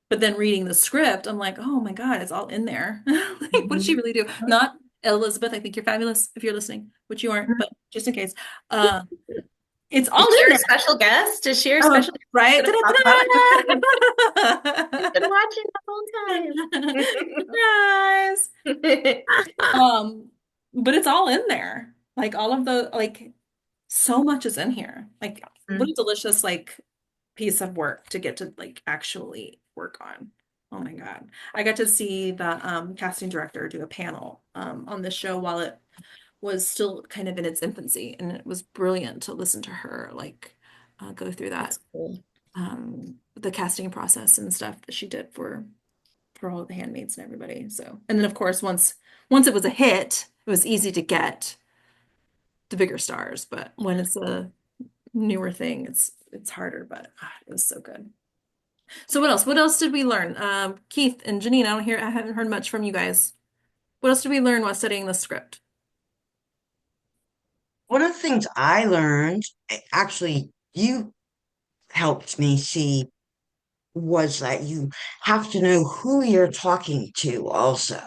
But then reading the script, I'm like, oh my God, it's all in there. Like, what did she Mhm. really do? Not Elizabeth, I think you're fabulous if you're listening, which you aren't, but just in case. Uh, it's Is all she in our there. special guest? Is she our Oh, special guest? right? Gonna talk about it? She's Ta-da! been watching the Surprise! whole time. Um, but it's all in there. Like all of the like so much is in here. Like what a Mm. delicious like piece of work to get to like actually work on. Oh my God. I got to see the casting director do a panel on this show while it was still kind of in its infancy, and it was brilliant to listen to her like go through that That's cool. the casting process and stuff that she did for all of the handmaids and everybody. So, and then of course once it was a hit, it was easy to get the bigger stars, but when it's a newer thing, it's harder, but it was so good. So what else? What else did we learn? Keith and Janine, I haven't heard much from you guys. What else did we learn while studying the script? One of the things I learned, actually, you helped me see, was that you have to know who you're talking to also.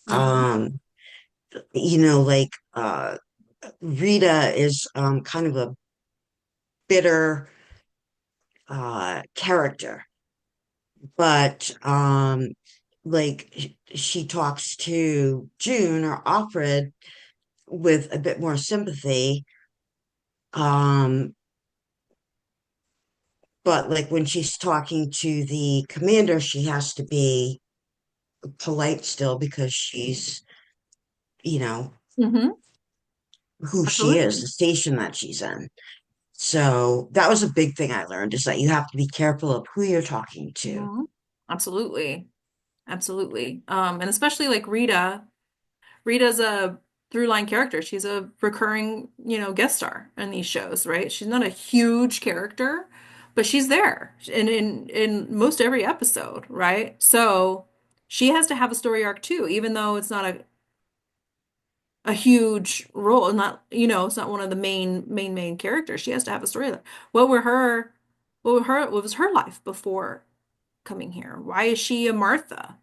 Mhm. Um, like Rita is kind of a bitter character, but she talks to June or Offred with a bit more sympathy. Um, but like when she's talking to the commander, she has to be polite still because she's, you know, Mhm. who she is, Absolutely. the station that she's in. So that was a big thing I learned, is that you have to be careful of who you're talking to. Mhm. Absolutely. Absolutely. And especially like Rita. Rita's a through line character. She's a recurring, guest star in these shows, right? She's not a huge character, but she's there in most every episode, right? So she has to have a story arc too, even though it's not a huge role, not, it's not one of the main characters. She has to have a story. What were her, what was her life before coming here? Why is she a Martha,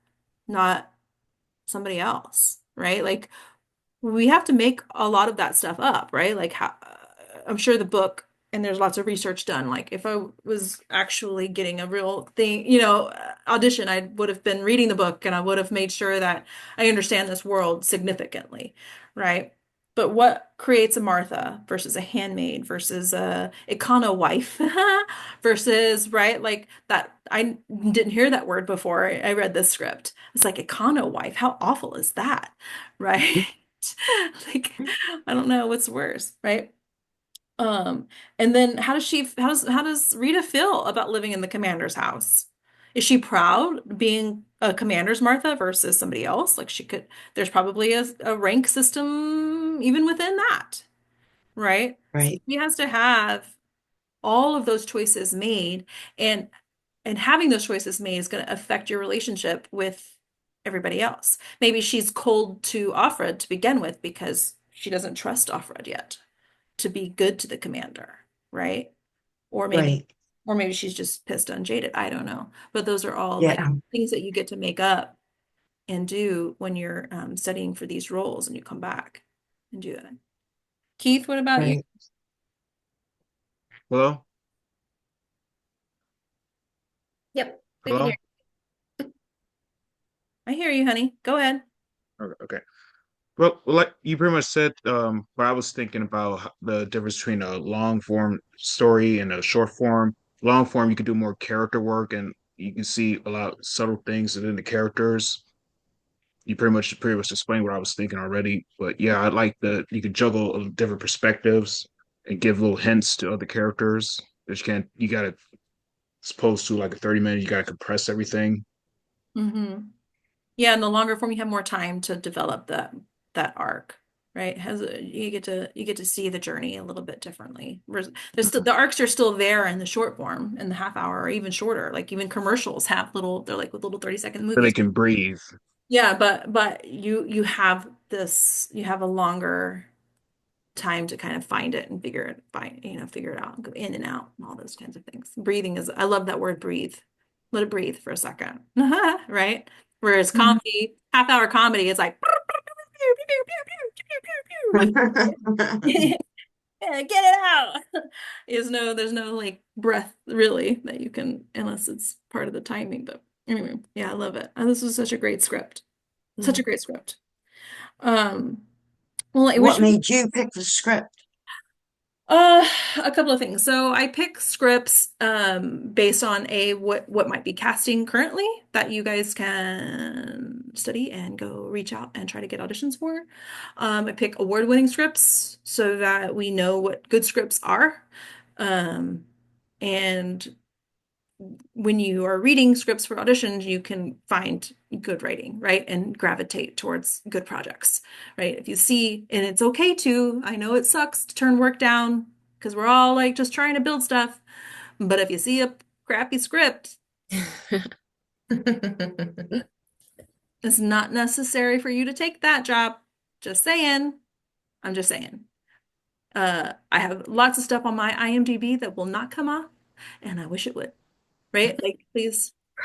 not somebody else, right? Like we have to make a lot of that stuff up, right? Like how I'm sure the book and there's lots of research done. Like if I was actually getting a real thing, audition, I would have been reading the book and I would have made sure that I understand this world significantly, right? But what creates a Martha versus a handmaid versus a econo wife versus, right? Like that, I didn't hear that word before I read this script. It's like econo wife. How awful is that? Right? Like, I don't know what's worse, right? Um, and then how does Rita feel about living in the commander's house? Is she proud being a commander's Martha versus somebody else? Like there's probably a rank system even within that, right? So Right, she has to have all of those choices made, and having those choices made is going to affect your relationship with everybody else. Maybe she's cold to Offred to begin with because she doesn't trust Offred yet to be good to the commander, right? Or maybe right. or maybe she's just pissed and jaded. I don't know. But those are all like Yeah, things that you get to make up and do when you're studying for these roles and you come back and do that. Keith, what about you? right. Hello? Yep, we can hear. Hello? I hear you, honey. Go ahead. Okay. Okay. Well, like you pretty much said, what I was thinking about the difference between a long form story and a short form. Long form, you can do more character work and you can see a lot of subtle things within the characters. You pretty much explained what I was thinking already. But yeah, I like that you can juggle different perspectives and give little hints to other characters. That you can't, you gotta, as opposed to like a 30 minute, you gotta compress everything. Hmm. Yeah, in the longer form, you have more time to develop that arc, right? You get to see the journey a little bit differently. There's still, the arcs are still there in the short form, in the half hour or even shorter. Like even commercials have they're like with little 30-second So they movies. can breathe. Yeah, but you have you have a longer time to kind of find it and figure it out and go in and out and all those kinds of things. Breathing is, I love that word, breathe. Let it breathe for a second. Right? Whereas Mhm. comedy, half hour comedy is like like yeah, get it out. There's no like breath really that you can, unless it's part of the timing. But anyway, yeah, I love it. This was such a great script. Such Yeah. a great script. Um, well, I What wish made you pick the script? Uh, a couple of things. So I pick scripts based on what might be casting currently that you guys can study and go reach out and try to get auditions for. I pick award-winning scripts so that we know what good scripts are. Um, and when you are reading scripts for auditions, you can find good writing, right? And gravitate towards good projects, right? If you see, and it's okay to, I know it sucks to turn work down because we're all like just trying to build stuff. But if you see a crappy script, it's not necessary for you to take that job. Just saying. I'm just saying. I have lots of stuff on my IMDb that will not come off, and I wish it would, right? Like,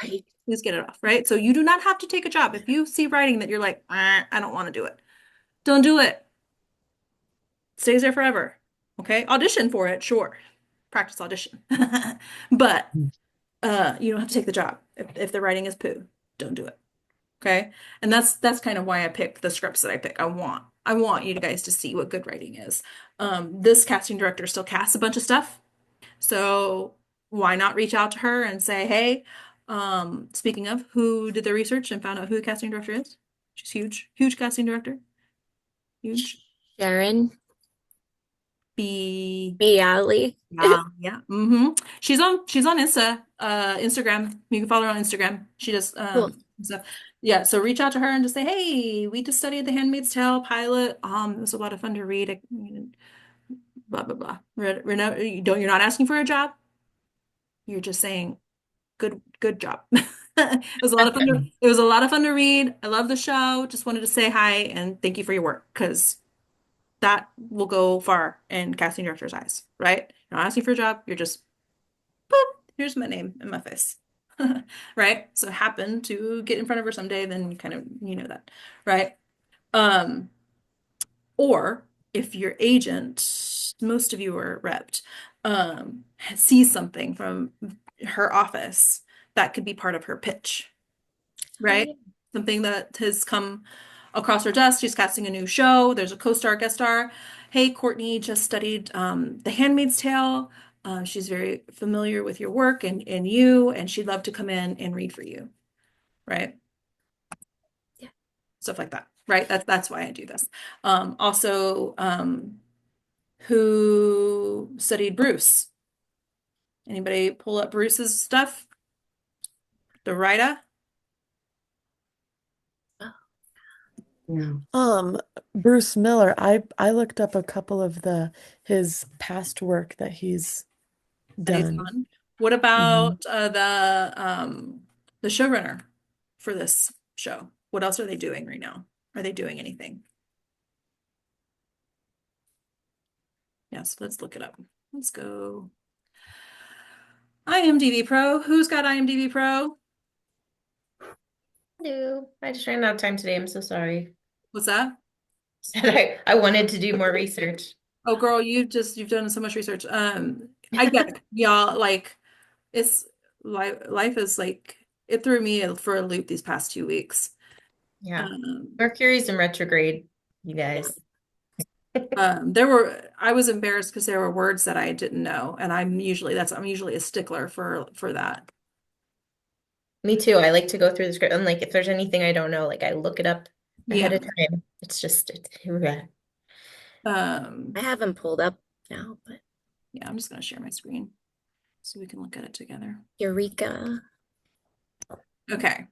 Right. please get it off, right? So you do not have to take a job. If you see writing that you're like, I don't want to do it, don't do it. Stays there forever. Okay? Audition for it, sure. Practice audition. But you don't have to take the job. If the writing is poo, don't do it. Okay? And that's kind of why I pick the scripts that I pick. I want you guys to see what good writing is. This casting director still casts a bunch of stuff. So why not reach out to her and say, hey, speaking of, who did the research and found out who the casting director is? She's huge, huge casting director. Huge. Sharon Be B. Alley. yeah, yeah. She's on Instagram. You can follow her on Instagram. She does Cool. stuff. Yeah, so reach out to her and just say, hey, we just studied the Handmaid's Tale pilot. It was a lot of fun to read. Blah blah blah. You're not asking for a job. You're just saying good job. It was a lot of fun to read. I love the show. Just wanted to say hi and thank you for your work because that will go far in casting director's eyes, right? You're not asking for a job. You're just boop, here's my name and my face. Right? So happen to get in front of her someday, then you know that, right? Um, or if your agent, most of you are repped, sees something from her office that could be part of her pitch, Oh, right? yeah. Something that has come across her desk. She's casting a new show. There's a co-star, guest star. Hey, Courtney just studied The Handmaid's Tale. She's very familiar with your work and you, and she'd love to come in and read for you, right? Yeah. Stuff like that, right? That's why I do this. Also, who studied Bruce? Anybody pull up Bruce's stuff? The writer? No. Bruce Miller, I looked up a couple of his past work that he's That he's done. done. What Mhm. about the showrunner for this show? What else are they doing right now? Are they doing anything? Yes, let's look it up. Let's go. IMDb Pro. Who's got IMDb Pro? Hello. I just ran out of time today. I'm so sorry. What's that? Said I wanted to do more research. Oh, girl, you've done so much research. I get it, y'all. Like it's life is like it threw me for a loop these past 2 weeks. Yeah. Um, Mercury's in retrograde. you guys. I was embarrassed because there were words that I didn't know, and I'm usually a stickler for that. Me too. I like to go through the script and like if there's anything I don't know, like I look it up ahead Yeah. of time. Yeah. Um, I have them pulled up now, but yeah, I'm just gonna share my screen so we can look at it together. Eureka. Okay.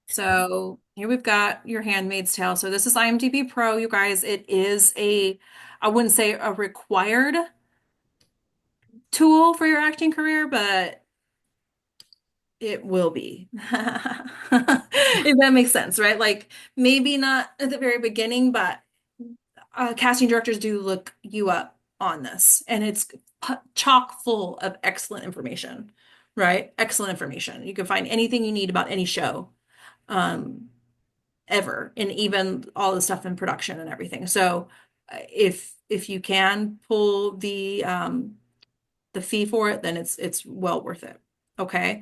So here we've got your Handmaid's Tale. So this is IMDb Pro, you guys. It is I wouldn't say a required tool for your acting career, but it will be. If that makes sense, right? Like maybe not at the very beginning, but casting directors do look you up on this, and it's chock full of excellent information, right? Excellent information. You can find anything you need about any show. Um, Ever, and even all the stuff in production and everything. So if you can pull the fee for it, then it's well worth it. Okay.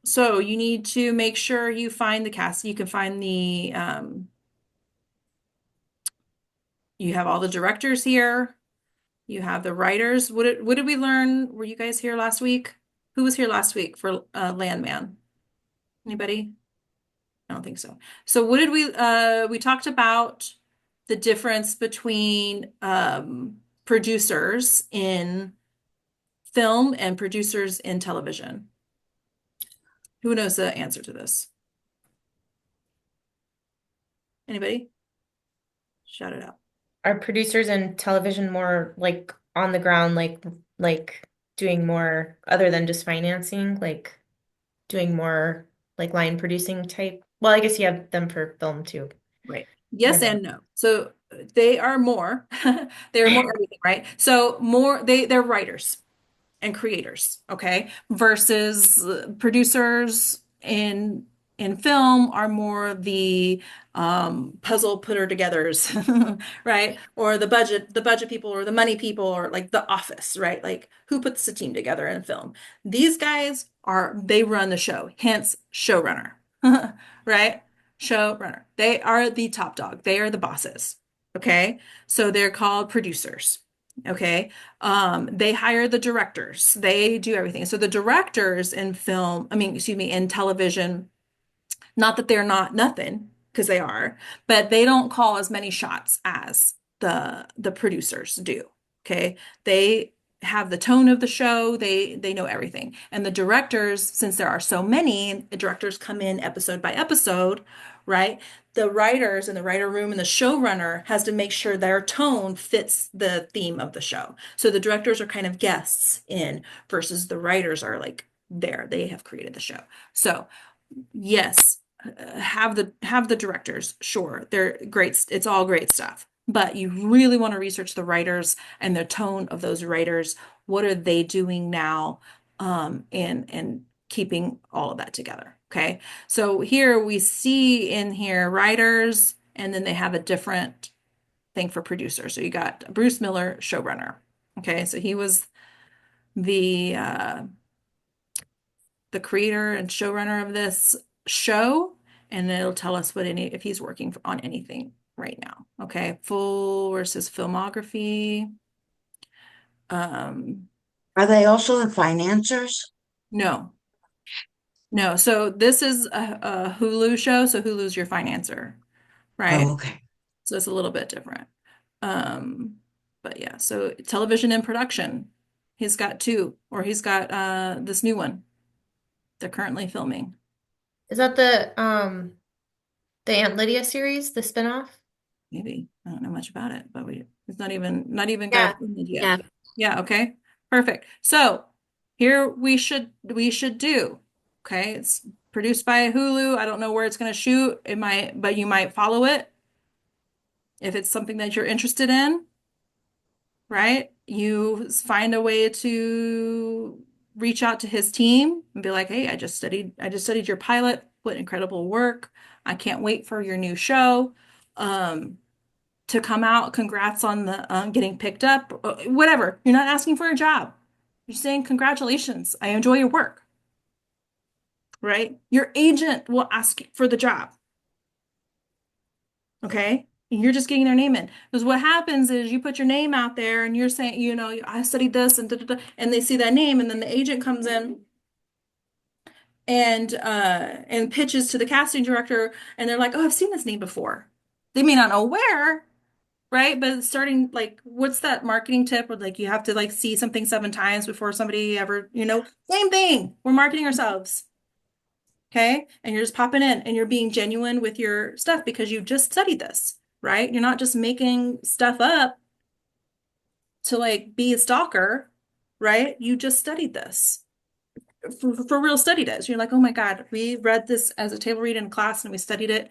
So you need to make sure you find the cast. You can find you have all the directors here. You have the writers. What did we learn? Were you guys here last week? Who was here last week for Landman? Anybody? I don't think so. So what did we talked about the difference between producers in film and producers in television. Who knows the answer to this? Anybody? Shout it out. Are producers in television more like on the ground, like doing more other than just financing, like doing more like line producing type? Well, I guess you have them for film too. Right. Yes Never and no. So they are more, they're more mind. everything, right? So more they're writers and creators, okay? Versus producers in film are more the puzzle putter togethers, right? Or the budget people or the money people or like the office, right? Like who puts the team together in film? These guys they run the show, hence showrunner, right? Showrunner. They are the top dog. They are the bosses. Okay. So they're called producers. Okay. They hire the directors. They do everything. So the directors in film, I mean, excuse me, in television, not that they're not nothing, because they are, but they don't call as many shots as the producers do. Okay. They have the tone of the show. They know everything. And the directors, since there are so many, the directors come in episode by episode, right? The writers in the writer room and the showrunner has to make sure their tone fits the theme of the show. So the directors are kind of guests in versus the writers are like there. They have created the show. So yes, have the directors. Sure, they're great. It's all great stuff. But you really want to research the writers and the tone of those writers. What are they doing now? And keeping all of that together. Okay. So here we see in here writers, and then they have a different thing for producers. So you got Bruce Miller, showrunner. Okay. So he was the uh the creator and showrunner of this show, and it'll tell us if he's working on anything right now. Okay, full versus filmography. Um, Are they also the financiers? no, no. So this is a Hulu show, so Hulu's your financer, Oh, right? okay. So it's a little bit different. Um, but yeah, so television and production. He's got two, or he's got this new one they're currently filming. Is that the Aunt Lydia series, the spinoff? Maybe. I don't know much about it, but it's not even got Yeah. approved yet. Yeah. Yeah, okay. Perfect. So here we should do. Okay, it's produced by Hulu. I don't know where it's gonna shoot. It might, but you might follow it if it's something that you're interested in, right? You find a way to reach out to his team and be like, hey, I just studied your pilot. What incredible work. I can't wait for your new show. To come out. Congrats on the getting picked up. Whatever. You're not asking for a job. You're saying congratulations. I enjoy your work, right? Your agent will ask for the job. Okay? And you're just getting their name in. Because what happens is you put your name out there and you're saying, I studied this and da, da, da, and they see that name, and then the agent comes in and pitches to the casting director, and they're like, "Oh, I've seen this name before." They may not know where, right? But it's starting like, what's that marketing tip where like you have to like see something 7 times before somebody ever, same thing. We're marketing ourselves. Okay. And you're just popping in and you're being genuine with your stuff because you just studied this, right? You're not just making stuff up to like be a stalker, right? You just studied this. For real studied it. You're like, oh my God, we read this as a table read in class and we studied it.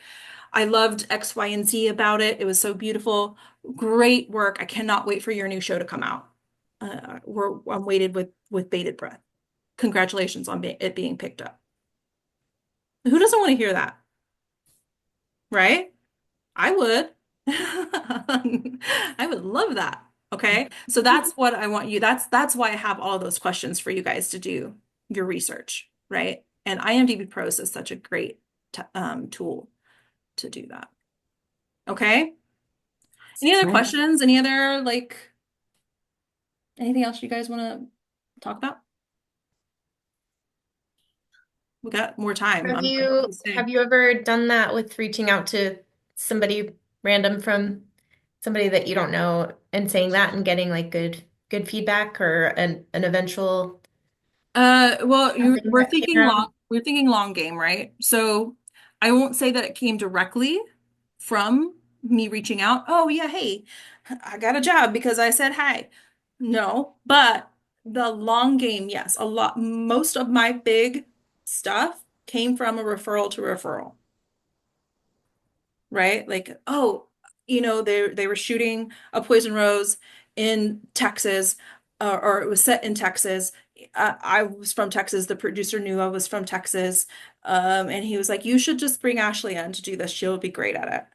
I loved X, Y, and Z about it. It was so beautiful. Great work. I cannot wait for your new show to come out. I'm waited with bated breath. Congratulations on it being picked up. Who doesn't want to hear that? Right? I would. I would love that. Okay. So that's what I want you. That's why I have all those questions for you guys to do your research, right? And IMDb Pros is such a great tool to do that. Okay. Any other questions? Any other anything else you guys want to talk about? We got more time. Have you ever done that with reaching out to somebody random from somebody that you don't know and saying that and getting like good feedback or an eventual Well, something we're that came thinking around? long game, right? So I won't say that it came directly from me reaching out. Oh yeah, hey, I got a job because I said hi. No, but the long game, yes, a lot. Most of my big stuff came from a referral to referral, right? Like, oh, they were shooting a Poison Rose in Texas, or it was set in Texas. I was from Texas. The producer knew I was from Texas, and he was like, "You should just bring Ashley in to do this. She'll be great at it."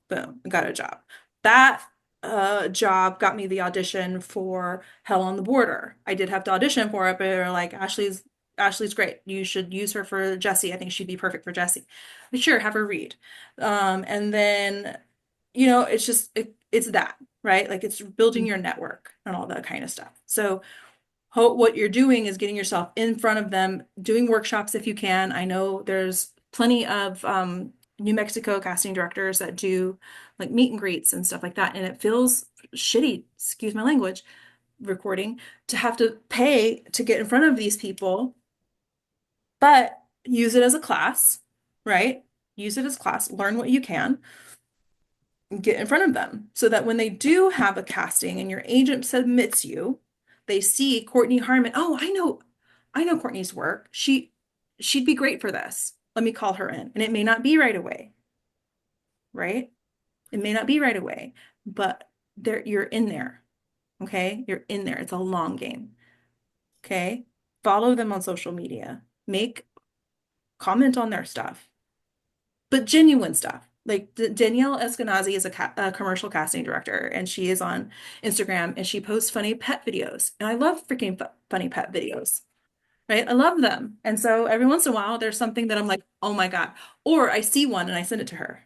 Boom, got a job. That job got me the audition for Hell on the Border. I did have to audition for it, but they were like, Ashley's great. You should use her for Jesse. I think she'd be perfect for Jesse. But sure, have her read. And then, it's just it's that, right? Like it's building your network and all that kind of stuff. So what you're doing is getting yourself in front of them, doing workshops if you can. I know there's plenty of New Mexico casting directors that do like meet and greets and stuff like that. And it feels shitty, excuse my language, recording, to have to pay to get in front of these people, but use it as a class, right? Use it as class, learn what you can, get in front of them so that when they do have a casting and your agent submits you, they see Courtney Harmon. Oh, I know Courtney's work. She'd be great for this. Let me call her in. And it may not be right away, right? It may not be right away, but you're in there. Okay? You're in there. It's a long game. Okay? Follow them on social media. Comment on their stuff, but genuine stuff. Like Danielle Eskenazi is a commercial casting director, and she is on Instagram and she posts funny pet videos. And I love freaking funny pet videos, right? I love them. And so every once in a while, there's something that I'm like, oh my God. Or I see one and I send it to her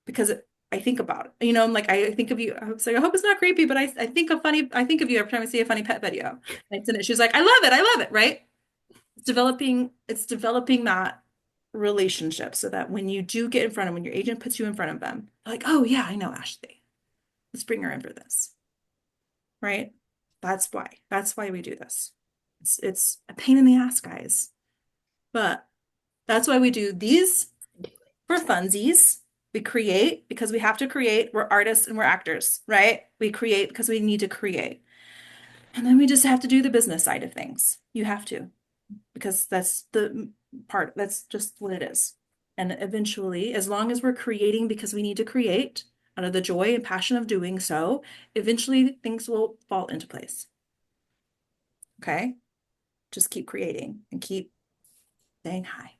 because I think about it. I'm like, I think of you. I was like, I hope it's not creepy, but I think I think of you every time I see a funny pet video. And I send it. She's like, I love it. I love it. Right? It's developing that relationship so that when you do get in front of when your agent puts you in front of them, like, oh yeah, I know Ashley. Let's bring her in for this. Right? That's why we do this. It's a pain in the ass, guys. But that's why we do these for funsies. We create because we have to create. We're artists and we're actors, right? We create because we need to create. And then we just have to do the business side of things. You have to, because that's the part, that's just what it is. And eventually, as long as we're creating because we need to create out of the joy and passion of doing so, eventually things will fall into place. Okay? Just keep creating and keep saying hi.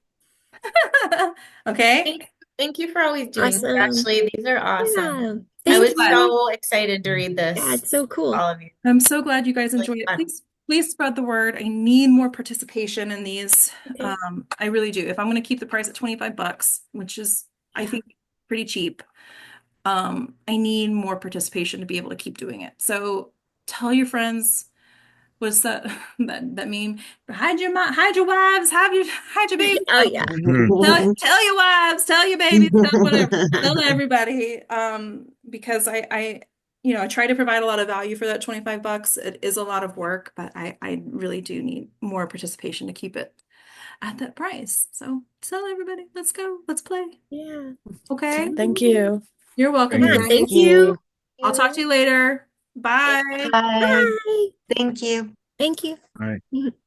Okay? Thank you for always doing this, Awesome. Ashley. These are awesome. Yeah. I was you. so excited to read this. Yeah, it's so cool. All of you. I'm so glad you guys Really enjoyed it. fun. Please spread the word. I need more participation in these. Okay. I really do. If I'm going to keep the price at $25, which is, I think pretty cheap. I need more participation to be able to keep doing it. So tell your friends. What's that that meme? Hide your wives, hide your babies. Oh yeah. Tell your wives, tell your babies, tell whatever, tell everybody. Because I try to provide a lot of value for that $25. It is a lot of work, but I really do need more participation to keep it at that price. So tell everybody, let's go, let's play. Yeah. Okay. Thank you. You're welcome, Yeah, you guys. thank you. I'll talk to you later. Bye. Bye. Bye. Thank you. Thank you. All right.